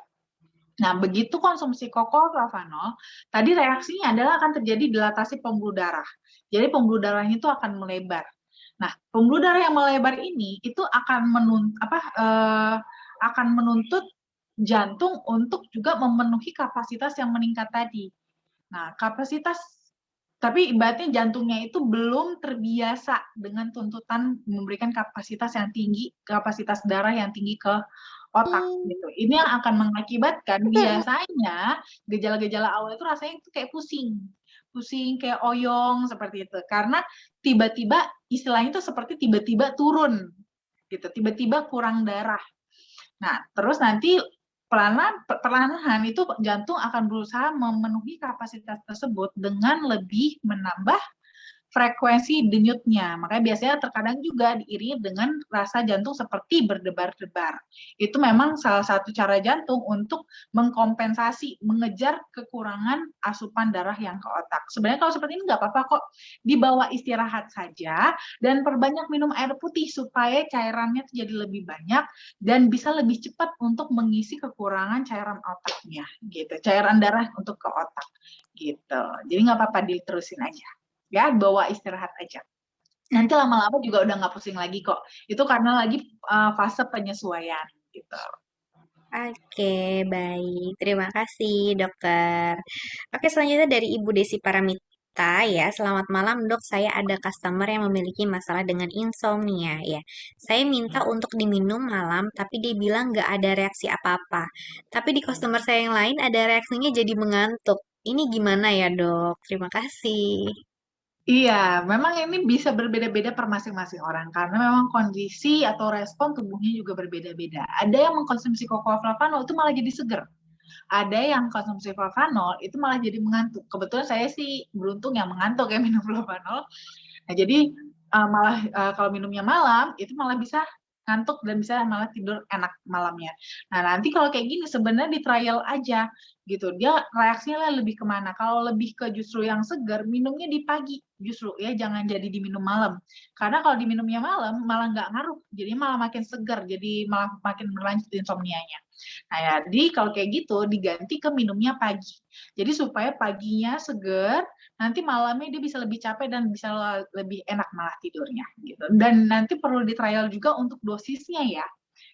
Nah, begitu konsumsi flavanol, tadi reaksinya adalah akan terjadi dilatasi pembuluh darah. Jadi pembuluh darahnya itu akan melebar. Nah, pembuluh darah yang melebar ini itu akan menuntut jantung untuk juga memenuhi kapasitas yang meningkat tadi. Nah, tapi ibaratnya jantungnya itu belum terbiasa dengan tuntutan memberikan kapasitas yang tinggi, kapasitas darah yang tinggi ke otak gitu. Ini yang akan mengakibatkan biasanya gejala-gejala awal itu rasanya itu kayak pusing kayak oyong seperti itu, karena tiba-tiba istilahnya itu seperti tiba-tiba turun gitu, tiba-tiba kurang darah. Nah, terus nanti perlahan itu jantung akan berusaha memenuhi kapasitas tersebut dengan lebih menambah frekuensi denyutnya. Makanya biasanya terkadang juga diiringi dengan rasa jantung seperti berdebar-debar. Itu memang salah satu cara jantung untuk mengkompensasi, mengejar kekurangan asupan darah yang ke otak. Sebenarnya kalau seperti ini nggak apa-apa kok, dibawa istirahat saja dan perbanyak minum air putih supaya cairannya jadi lebih banyak dan bisa lebih cepat untuk mengisi kekurangan cairan otaknya, gitu. Cairan darah untuk ke otak, gitu. Jadi nggak apa-apa, diterusin aja. Ya, bawa istirahat aja. Nanti lama-lama juga udah nggak pusing lagi kok. Itu karena lagi fase penyesuaian gitu.
Oke, baik. Terima kasih, dokter. Oke, selanjutnya dari Ibu Desi Paramita ya. Selamat malam, dok. Saya ada customer yang memiliki masalah dengan insomnia ya. Saya minta untuk diminum malam, tapi dia bilang nggak ada reaksi apa-apa. Tapi di customer saya yang lain ada reaksinya jadi mengantuk. Ini gimana ya, dok? Terima kasih.
Iya, memang ini bisa berbeda-beda per masing-masing orang karena memang kondisi atau respon tubuhnya juga berbeda-beda. Ada yang mengkonsumsi flavanol itu malah jadi seger. Ada yang konsumsi flavanol itu malah jadi mengantuk. Kebetulan saya sih beruntung yang mengantuk ya minum flavanol. Nah, jadi malah kalau minumnya malam itu malah bisa ngantuk dan bisa malah tidur enak malamnya. Nah, nanti kalau kayak gini sebenarnya di trial aja. gitu. Dia reaksinya lebih kemana? Kalau lebih ke justru yang segar, minumnya di pagi justru ya, jangan jadi diminum malam. Karena kalau diminumnya malam malah nggak ngaruh, jadi malah makin segar, jadi malah makin berlanjut insomnianya. Nah, jadi kalau kayak gitu diganti ke minumnya pagi. Jadi supaya paginya segar, nanti malamnya dia bisa lebih capek dan bisa lebih enak malah tidurnya gitu. Dan nanti perlu di trial juga untuk dosisnya ya.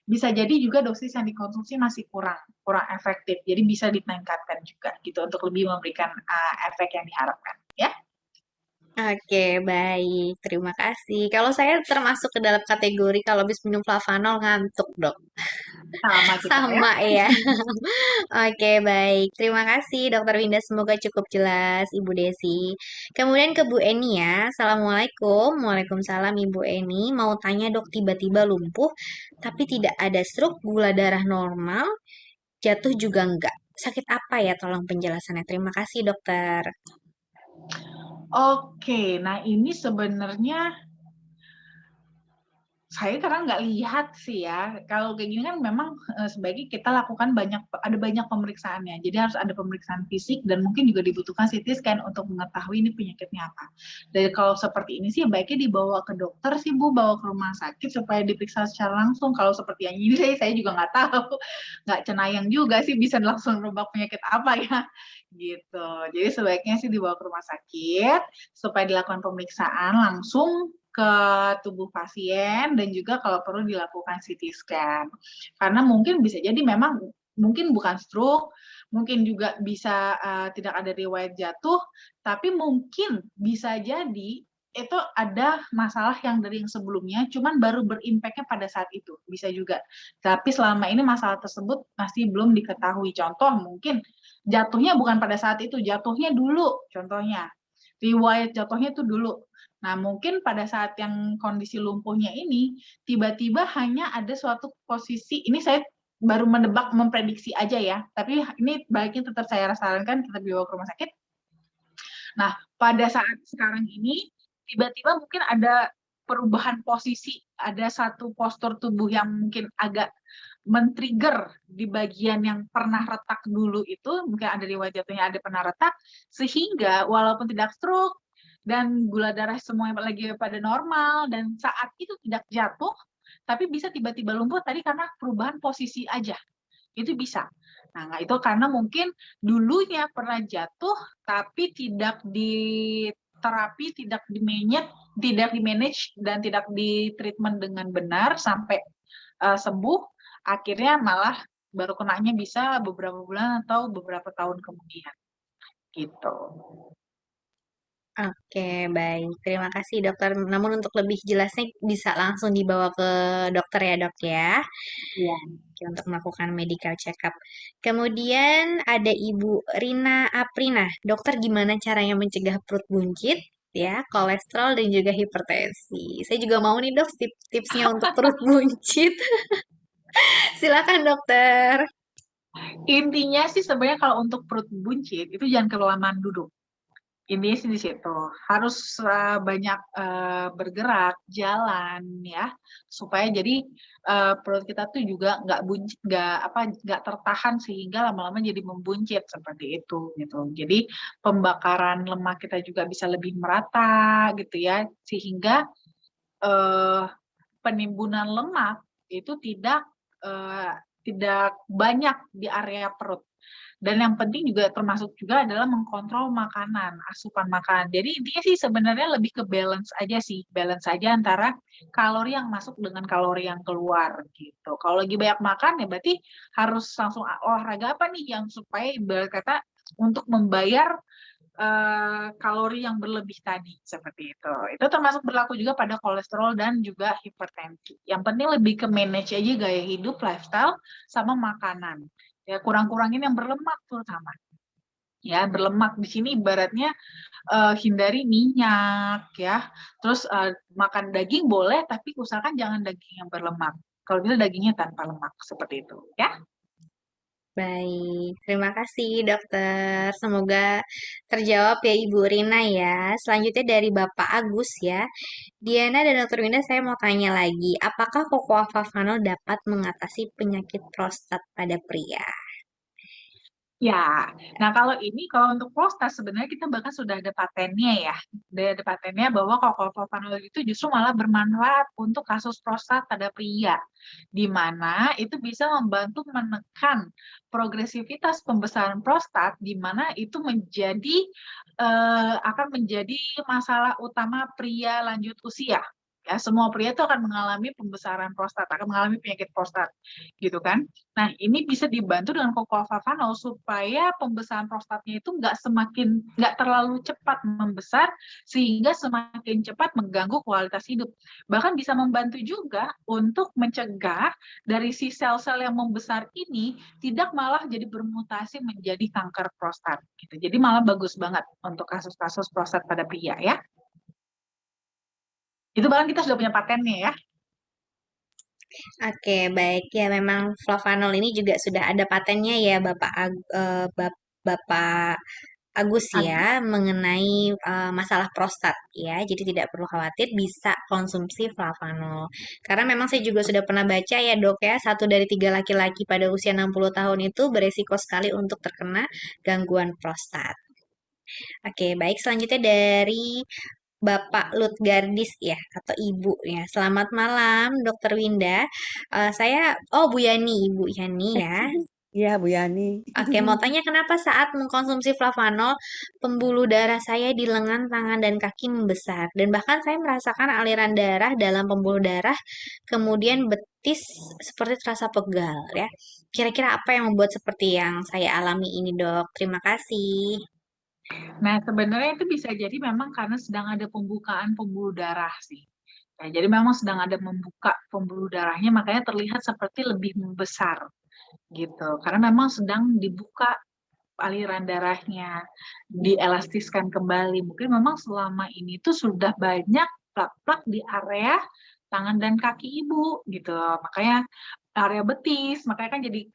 Bisa jadi juga dosis yang dikonsumsi masih kurang efektif. Jadi bisa ditingkatkan juga gitu untuk lebih memberikan efek yang diharapkan ya.
Oke, baik. Terima kasih. Kalau saya termasuk ke dalam kategori kalau habis minum flavanol ngantuk, Dok.
Sama kita ya.
Sama ya. Oke, baik. Terima kasih, Dokter Winda. Semoga cukup jelas, Ibu Desi. Kemudian ke Bu Eni ya. Assalamualaikum. Waalaikumsalam, Ibu Eni. Mau tanya, Dok, tiba-tiba lumpuh, tapi tidak ada stroke, gula darah normal, jatuh juga enggak. Sakit apa ya? Tolong penjelasannya. Terima kasih, Dokter.
Oke, nah ini sebenarnya saya karena nggak lihat sih ya. Kalau kayak gini kan memang sebaiknya kita lakukan ada banyak pemeriksaannya. Jadi harus ada pemeriksaan fisik dan mungkin juga dibutuhkan CT scan untuk mengetahui ini penyakitnya apa. Dan kalau seperti ini sih baiknya dibawa ke dokter sih Bu, bawa ke rumah sakit supaya diperiksa secara langsung. Kalau seperti yang ini saya juga nggak tahu, nggak cenayang juga sih bisa langsung nebak penyakit apa ya gitu. Jadi sebaiknya sih dibawa ke rumah sakit supaya dilakukan pemeriksaan langsung ke tubuh pasien dan juga kalau perlu dilakukan CT scan. Karena mungkin bisa jadi memang mungkin bukan stroke, mungkin juga bisa tidak ada riwayat jatuh, tapi mungkin bisa jadi itu ada masalah yang dari yang sebelumnya, cuman baru berimpaknya pada saat itu, bisa juga. Tapi selama ini masalah tersebut masih belum diketahui. Contoh mungkin jatuhnya bukan pada saat itu, jatuhnya dulu, contohnya. Riwayat jatuhnya itu dulu. Nah, mungkin pada saat yang kondisi lumpuhnya ini, tiba-tiba hanya ada suatu posisi, ini saya baru menebak, memprediksi aja ya, tapi ini baiknya tetap saya sarankan tetap dibawa ke rumah sakit. Nah, pada saat sekarang ini, tiba-tiba mungkin ada perubahan posisi, ada satu postur tubuh yang mungkin agak men-trigger di bagian yang pernah retak dulu itu, mungkin ada riwayat jatuhnya ada pernah retak, sehingga walaupun tidak stroke, dan gula darah semuanya lagi pada normal, dan saat itu tidak jatuh, tapi bisa tiba-tiba lumpuh tadi karena perubahan posisi aja. Itu bisa. Nah, itu karena mungkin dulunya pernah jatuh, tapi tidak diterapi, tidak di-manage, dan tidak di-treatment dengan benar sampai sembuh, akhirnya malah baru kenanya bisa beberapa bulan atau beberapa tahun kemudian. Gitu.
Oke, baik. Terima kasih, Dokter. Namun untuk lebih jelasnya bisa langsung dibawa ke dokter ya, Dok ya.
Iya.
Oke, untuk melakukan medical check-up. Kemudian ada Ibu Rina Aprina. Dokter, gimana caranya mencegah perut buncit, ya, kolesterol dan juga hipertensi? Saya juga mau nih, Dok, tips-tipsnya untuk perut buncit. Silakan, Dokter.
Intinya sih sebenarnya kalau untuk perut buncit itu jangan kelamaan duduk. Ini sih di situ harus banyak bergerak, jalan ya, supaya jadi perut kita tuh juga nggak buncit, nggak tertahan sehingga lama-lama jadi membuncit seperti itu gitu. Jadi pembakaran lemak kita juga bisa lebih merata gitu ya, sehingga penimbunan lemak itu tidak banyak di area perut. Dan yang penting juga termasuk juga adalah mengkontrol makanan, asupan makanan. Jadi intinya sih sebenarnya lebih ke balance aja sih, balance aja antara kalori yang masuk dengan kalori yang keluar gitu. Kalau lagi banyak makan ya berarti harus langsung olahraga apa nih yang supaya ibarat kata untuk membayar kalori yang berlebih tadi seperti itu. Itu termasuk berlaku juga pada kolesterol dan juga hipertensi. Yang penting lebih ke manage aja gaya hidup, lifestyle, sama makanan. Ya kurang-kurangin yang berlemak terutama. Ya berlemak di sini ibaratnya hindari minyak ya. Terus makan daging boleh, tapi usahakan jangan daging yang berlemak. Kalau bisa dagingnya tanpa lemak seperti itu ya.
Baik, terima kasih dokter. Semoga terjawab ya Ibu Rina ya. Selanjutnya dari Bapak Agus ya. Diana dan Dokter Winda saya mau tanya lagi, apakah Cocoa Flavanol dapat mengatasi penyakit prostat pada pria?
Ya, nah kalau untuk prostat sebenarnya kita bahkan sudah ada patennya ya. Sudah ada patennya bahwa kokolpropanol itu justru malah bermanfaat untuk kasus prostat pada pria. Di mana itu bisa membantu menekan progresivitas pembesaran prostat, di mana itu akan menjadi masalah utama pria lanjut usia. Ya, semua pria itu akan mengalami pembesaran prostat, akan mengalami penyakit prostat, gitu kan? Nah, ini bisa dibantu dengan kokolfavanol supaya pembesaran prostatnya itu nggak terlalu cepat membesar sehingga semakin cepat mengganggu kualitas hidup. Bahkan bisa membantu juga untuk mencegah dari si sel-sel yang membesar ini tidak malah jadi bermutasi menjadi kanker prostat. Gitu. Jadi malah bagus banget untuk kasus-kasus prostat pada pria ya. Itu bahkan kita sudah punya patennya ya.
Oke, baik. Ya, memang flavanol ini juga sudah ada patennya ya, Bapak Agus ya, mengenai masalah prostat ya. Jadi tidak perlu khawatir, bisa konsumsi flavanol. Karena memang saya juga sudah pernah baca ya, Dok ya, 1 dari 3 laki-laki pada usia 60 tahun itu beresiko sekali untuk terkena gangguan prostat. Oke, baik. Selanjutnya dari Bapak Lutgardis ya, atau Ibu ya. Selamat malam, Dokter Winda. Bu Yani, Ibu Yani ya.
Iya, Bu Yani.
Oke, mau tanya kenapa saat mengkonsumsi flavanol, pembuluh darah saya di lengan, tangan, dan kaki membesar. Dan bahkan saya merasakan aliran darah dalam pembuluh darah, kemudian betis seperti terasa pegal ya. Kira-kira apa yang membuat seperti yang saya alami ini, Dok? Terima kasih.
Nah, sebenarnya itu bisa jadi memang karena sedang ada pembukaan pembuluh darah sih. Nah, jadi memang sedang ada membuka pembuluh darahnya, makanya terlihat seperti lebih membesar gitu. Karena memang sedang dibuka aliran darahnya, dielastiskan kembali. Mungkin memang selama ini tuh sudah banyak plak-plak di area tangan dan kaki ibu gitu. Makanya area betis, makanya kan jadi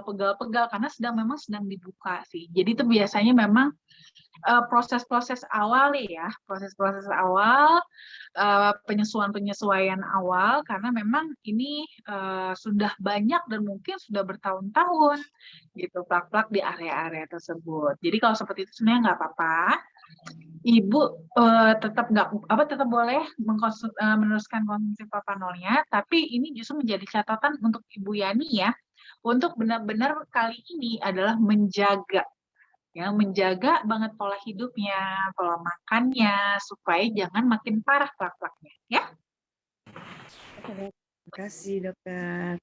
pegal-pegal karena memang sedang dibuka sih. Jadi itu biasanya memang proses-proses awal ya, proses-proses awal, penyesuaian-penyesuaian awal, karena memang ini sudah banyak dan mungkin sudah bertahun-tahun gitu plak-plak di area-area tersebut. Jadi kalau seperti itu sebenarnya nggak apa-apa. Ibu tetap boleh meneruskan konsumsi propanolnya, tapi ini justru menjadi catatan untuk Ibu Yani ya, untuk benar-benar kali ini adalah menjaga banget pola hidupnya, pola makannya, supaya jangan makin parah plak-plaknya, ya.
Terima kasih, Dokter.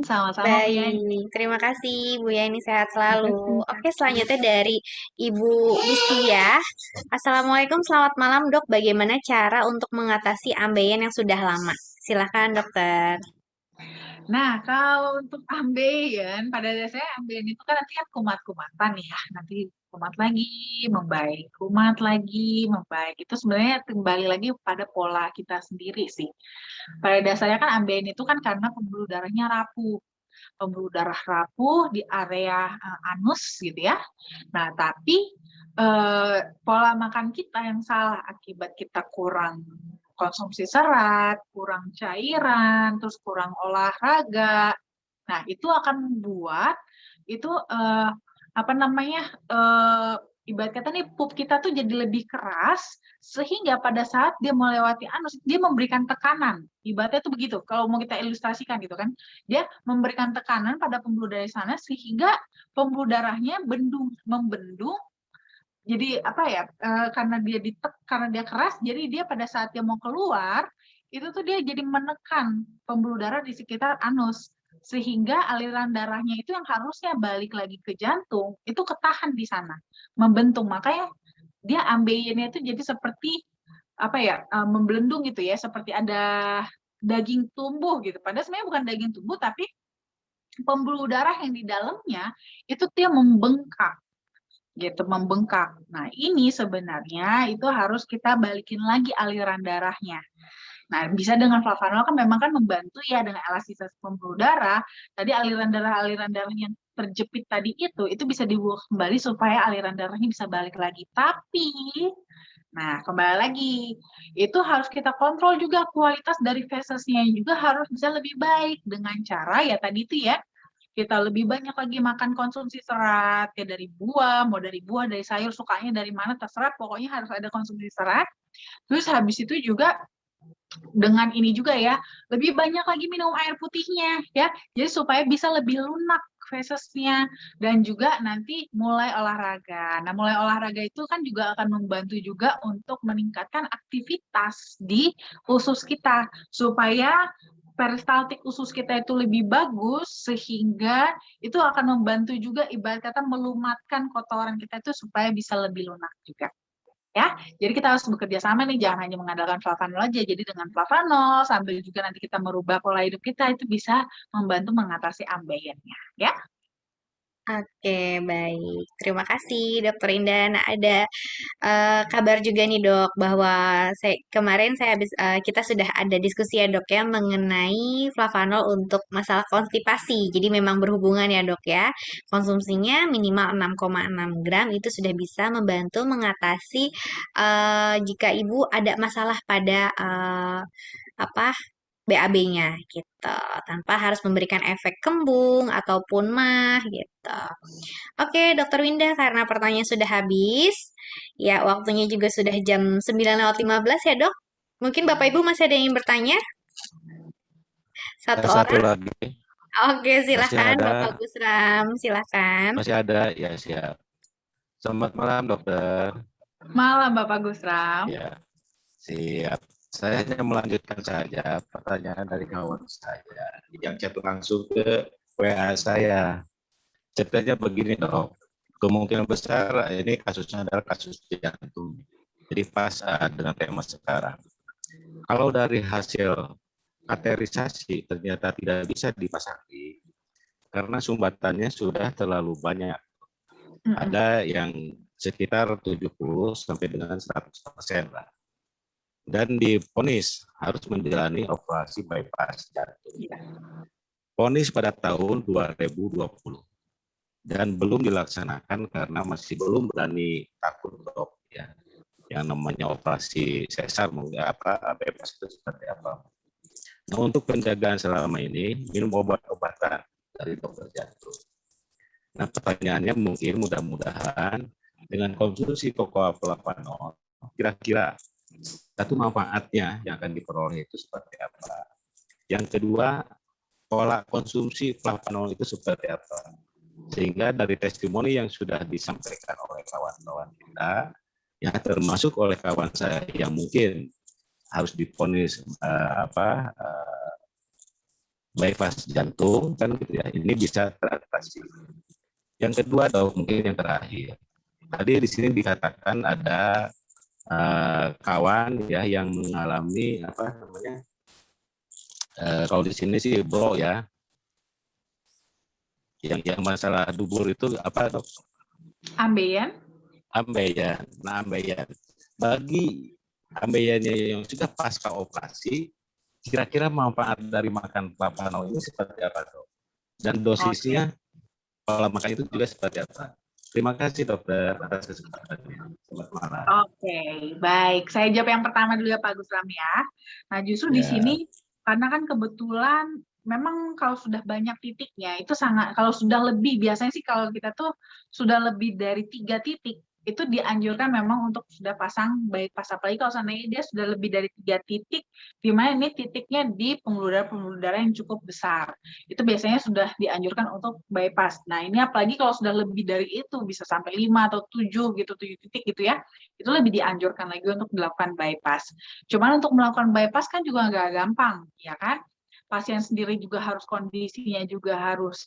Sama-sama, Bu Yani.
Baik, terima kasih Bu Yani, sehat selalu. Oke, selanjutnya dari Ibu Listia. Assalamualaikum, selamat malam Dok. Bagaimana cara untuk mengatasi ambeien yang sudah lama? Silakan Dokter.
Nah, kalau untuk ambeien, pada dasarnya ambeien itu kan nanti kumat-kumatan ya. Nanti kumat lagi, membaik. Itu sebenarnya kembali lagi pada pola kita sendiri sih. Pada dasarnya kan ambeien itu kan karena pembuluh darahnya rapuh. Pembuluh darah rapuh di area anus gitu ya. Nah, tapi pola makan kita yang salah akibat kita kurang konsumsi serat, kurang cairan, terus kurang olahraga. Nah, itu akan membuat itu ibarat kata nih pup kita tuh jadi lebih keras sehingga pada saat dia melewati anus dia memberikan tekanan. Ibaratnya tuh begitu. Kalau mau kita ilustrasikan gitu kan, dia memberikan tekanan pada pembuluh darah sana sehingga pembuluh darahnya membendung. Jadi karena dia keras, jadi dia pada saat dia mau keluar itu tuh dia jadi menekan pembuluh darah di sekitar anus sehingga aliran darahnya itu yang harusnya balik lagi ke jantung itu ketahan di sana, membentung. Makanya dia ambeiennya itu jadi seperti membelendung gitu ya, seperti ada daging tumbuh gitu. Padahal sebenarnya bukan daging tumbuh, tapi pembuluh darah yang di dalamnya itu dia membengkak. Nah, ini sebenarnya itu harus kita balikin lagi aliran darahnya. Nah, bisa dengan flavanol kan memang kan membantu ya dengan elastisitas pembuluh darah. Tadi aliran darah yang terjepit tadi itu bisa dibuang kembali supaya aliran darahnya bisa balik lagi. Tapi, nah kembali lagi, itu harus kita kontrol juga kualitas dari fesesnya juga harus bisa lebih baik dengan cara ya tadi itu ya, kita lebih banyak lagi makan konsumsi serat, kayak dari buah, mau dari buah, dari sayur, sukanya dari mana, terserah, pokoknya harus ada konsumsi serat. Terus habis itu juga dengan ini juga ya, lebih banyak lagi minum air putihnya ya, jadi supaya bisa lebih lunak fesesnya, dan juga nanti mulai olahraga. Nah, mulai olahraga itu kan juga akan membantu juga untuk meningkatkan aktivitas di usus kita, supaya peristaltik usus kita itu lebih bagus, sehingga itu akan membantu juga ibarat kata melumatkan kotoran kita itu supaya bisa lebih lunak juga. Ya, jadi kita harus bekerja sama nih, jangan hanya mengandalkan flavanol aja. Jadi dengan flavanol sambil juga nanti kita merubah pola hidup kita, itu bisa membantu mengatasi ambeiannya, ya.
Oke, baik. Terima kasih, Dokter Indah. Nah, ada kabar juga nih, Dok, bahwa kemarin kita sudah ada diskusi ya, Dok, ya, mengenai flavanol untuk masalah konstipasi. Jadi memang berhubungan ya, Dok, ya. Konsumsinya minimal 6,6 gram itu sudah bisa membantu mengatasi jika Ibu ada masalah pada BAB-nya gitu, tanpa harus memberikan efek kembung ataupun mah gitu. Oke, Dokter Winda, karena pertanyaan sudah habis, ya waktunya juga sudah jam 9:15 ya, Dok. Mungkin Bapak Ibu masih ada yang ingin bertanya? Satu
Satu
orang?
lagi.
Oke,
Masih
silakan
ada.
Bapak Gusram, silakan.
Masih ada, ya siap. Selamat malam, Dokter.
Malam, Bapak Gusram.
Ya, siap. Saya hanya melanjutkan saja pertanyaan dari kawan saya yang chat langsung ke WA saya. Chatnya begini, Dok. Kemungkinan besar ini kasusnya adalah kasus jantung. Jadi pas dengan tema sekarang. Kalau dari hasil kateterisasi ternyata tidak bisa dipasang karena sumbatannya sudah terlalu banyak. Ada yang sekitar 70 sampai dengan 100% lah. Dan divonis harus menjalani operasi bypass jantung. Vonis pada tahun 2020 dan belum dilaksanakan karena masih belum berani, takut, Dok, ya. Yang namanya operasi sesar bypass itu seperti apa. Nah, untuk penjagaan selama ini minum obat-obatan dari dokter jantung. Nah, pertanyaannya mungkin mudah-mudahan dengan konsumsi cocoa flavanol kira-kira satu manfaatnya yang akan diperoleh itu seperti apa. Yang kedua, pola konsumsi flavanol itu seperti apa. Sehingga dari testimoni yang sudah disampaikan oleh kawan-kawan kita, ya termasuk oleh kawan saya yang mungkin harus divonis bypass jantung kan gitu ya, ini bisa teratasi. Yang kedua, Dok, mungkin yang terakhir. Tadi di sini dikatakan ada kawan ya yang mengalami kalau di sini sih bro ya, yang masalah dubur itu apa, Dok?
Ambeian.
Nah, ambeian. Bagi ambeiannya yang sudah pasca operasi, kira-kira manfaat dari makan flavanol ini seperti apa, Dok? Dan dosisnya pola makan itu juga seperti apa? Terima kasih, Dokter, atas kesempatannya. Selamat malam.
Oke, baik. Saya jawab yang pertama dulu ya, Pak Gusram ya. Nah, justru di sini karena kan kebetulan memang kalau sudah banyak titiknya itu sangat, kalau sudah lebih, biasanya sih kalau kita tuh sudah lebih dari 3 titik itu dianjurkan memang untuk sudah pasang bypass, apalagi kalau seandainya dia sudah lebih dari 3 titik, di mana ini titiknya di pembuluh darah yang cukup besar, itu biasanya sudah dianjurkan untuk bypass. Nah, ini apalagi kalau sudah lebih dari itu, bisa sampai 5 atau 7 gitu, 7 titik gitu ya, itu lebih dianjurkan lagi untuk dilakukan bypass. Cuman untuk melakukan bypass kan juga nggak gampang, ya kan? Pasien sendiri juga harus kondisinya juga harus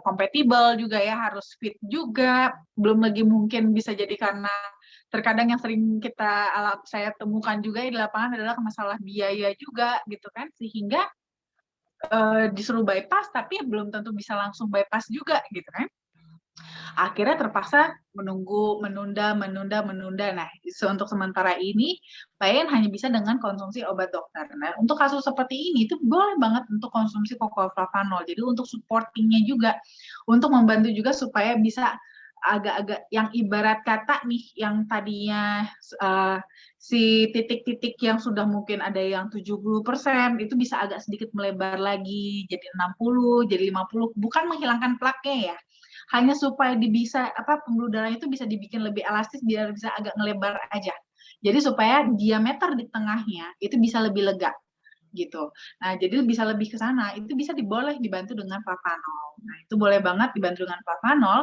kompatibel juga ya, harus fit juga. Belum lagi mungkin bisa jadi karena terkadang yang sering saya temukan juga di lapangan adalah masalah biaya juga gitu kan, sehingga disuruh bypass tapi belum tentu bisa langsung bypass juga gitu kan. Akhirnya terpaksa menunda. Nah, untuk sementara ini pasien hanya bisa dengan konsumsi obat dokter. Nah, untuk kasus seperti ini itu boleh banget untuk konsumsi cocoa flavanol. Jadi untuk supportingnya juga, untuk membantu juga supaya bisa agak-agak yang ibarat kata nih, yang tadinya si titik-titik yang sudah mungkin ada yang 70%, itu bisa agak sedikit melebar lagi, jadi 60, jadi 50, bukan menghilangkan plaknya ya, hanya supaya bisa pembuluh darah itu bisa dibikin lebih elastis biar bisa agak ngelebar aja. Jadi supaya diameter di tengahnya itu bisa lebih lega gitu. Nah, jadi bisa lebih ke sana. Itu bisa boleh dibantu dengan Flavanol. Nah, itu boleh banget dibantu dengan Flavanol.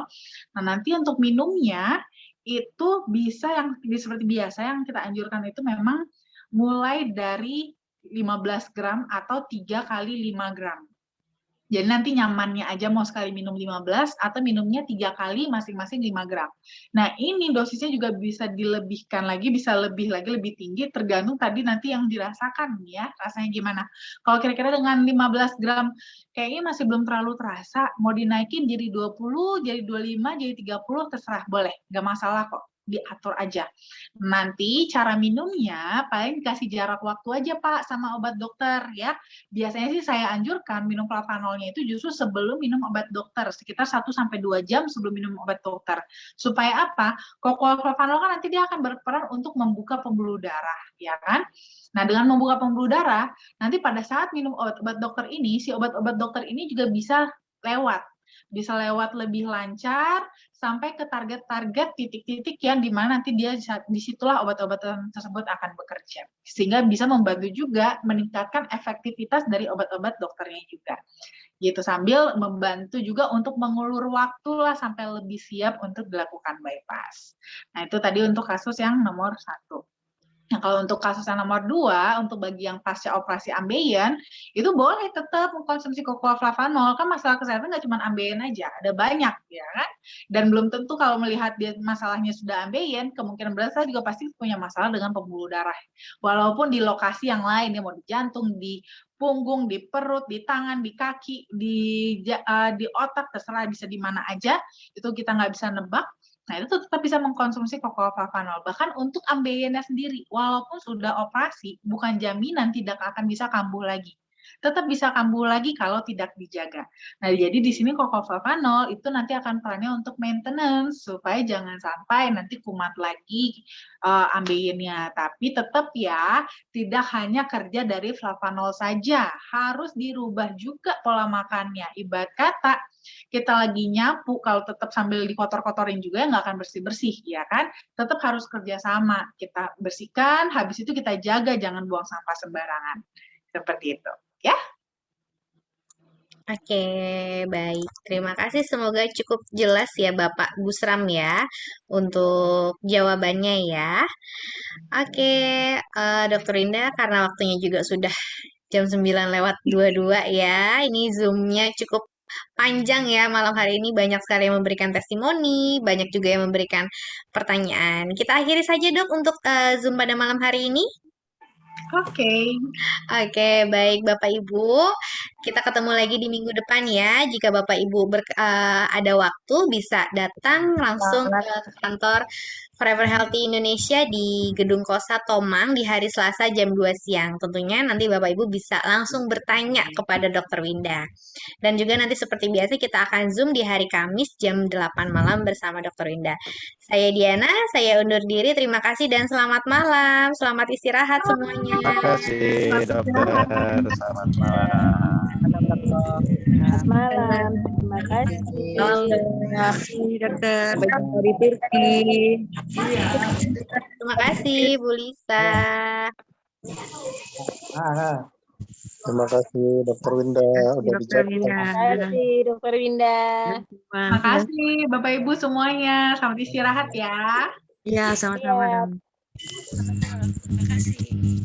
Nah, nanti untuk minumnya itu bisa yang seperti biasa yang kita anjurkan itu memang mulai dari 15 gram atau 3 kali 5 gram. Jadi nanti nyamannya aja mau sekali minum 15 atau minumnya 3 kali masing-masing 5 gram. Nah, ini dosisnya juga bisa dilebihkan lagi, bisa lebih lagi, lebih tinggi, tergantung tadi nanti yang dirasakan ya, rasanya gimana. Kalau kira-kira dengan 15 gram, kayaknya masih belum terlalu terasa, mau dinaikin jadi 20, jadi 25, jadi 30, terserah, boleh, nggak masalah kok. Diatur aja. Nanti cara minumnya paling dikasih jarak waktu aja Pak sama obat dokter ya. Biasanya sih saya anjurkan minum Flavanolnya itu justru sebelum minum obat dokter, sekitar 1-2 jam sebelum minum obat dokter. Supaya apa? Flavanol kan nanti dia akan berperan untuk membuka pembuluh darah, ya kan? Nah, dengan membuka pembuluh darah, nanti pada saat minum obat-obat dokter ini, si obat-obat dokter ini juga bisa lewat lebih lancar sampai ke target-target titik-titik yang dimana nanti dia disitulah obat-obatan tersebut akan bekerja, sehingga bisa membantu juga meningkatkan efektivitas dari obat-obat dokternya juga gitu, sambil membantu juga untuk mengulur waktu lah sampai lebih siap untuk dilakukan bypass. Nah, itu tadi untuk kasus yang nomor 1. Nah, kalau untuk kasus yang nomor 2, untuk bagi yang pasca operasi ambeien, itu boleh tetap mengkonsumsi cocoa flavanol. Kan masalah kesehatan nggak cuma ambeien aja, ada banyak, ya kan? Dan belum tentu kalau melihat dia masalahnya sudah ambeien, kemungkinan besar juga pasti punya masalah dengan pembuluh darah. Walaupun di lokasi yang lain, ya mau di jantung, di punggung, di perut, di tangan, di kaki, di otak, terserah bisa di mana aja, itu kita nggak bisa nebak. Nah, itu tetap bisa mengkonsumsi cocoa flavanol. Bahkan untuk ambeiennya sendiri, walaupun sudah operasi, bukan jaminan tidak akan bisa kambuh lagi. Tetap bisa kambuh lagi kalau tidak dijaga. Nah, jadi di sini cocoa flavanol itu nanti akan perannya untuk maintenance, supaya jangan sampai nanti kumat lagi ambeiennya. Tapi tetap ya, tidak hanya kerja dari flavanol saja. Harus dirubah juga pola makannya. Ibarat kata, kita lagi nyapu, kalau tetap sambil dikotor-kotorin juga nggak akan bersih-bersih, ya kan? Tetap harus kerjasama. Kita bersihkan, habis itu kita jaga, jangan buang sampah sembarangan. Seperti itu, ya.
Oke, baik. Terima kasih. Semoga cukup jelas ya Bapak Busram ya untuk jawabannya ya. Oke, Dokter Indah, karena waktunya juga sudah jam 9:22 ya. Ini Zoom-nya cukup panjang ya malam hari ini, banyak sekali yang memberikan testimoni, banyak juga yang memberikan pertanyaan. Kita akhiri saja Dok untuk Zoom pada malam hari ini.
Oke.
Oke, baik Bapak Ibu. Kita ketemu lagi di minggu depan ya. Jika Bapak Ibu ada waktu bisa datang langsung ke kantor Forever Healthy Indonesia di Gedung Kosa Tomang di hari Selasa jam 2 siang. Tentunya nanti Bapak Ibu bisa langsung bertanya kepada Dr. Winda. Dan juga nanti seperti biasa kita akan Zoom di hari Kamis jam 8 malam bersama Dr. Winda. Saya Diana, saya undur diri. Terima kasih dan selamat malam. Selamat istirahat semuanya.
Terima kasih dokter. Selamat malam.
Selamat malam. Terima kasih.
Terima kasih dokter. Baik dari Turki.
Terima kasih Bu Lisa.
Terima kasih Dokter Winda udah bicara.
Terima kasih Dokter Winda.
Terima kasih Bapak Ibu semuanya. Selamat istirahat ya.
Iya, sama-sama.
Siap.
Terima kasih.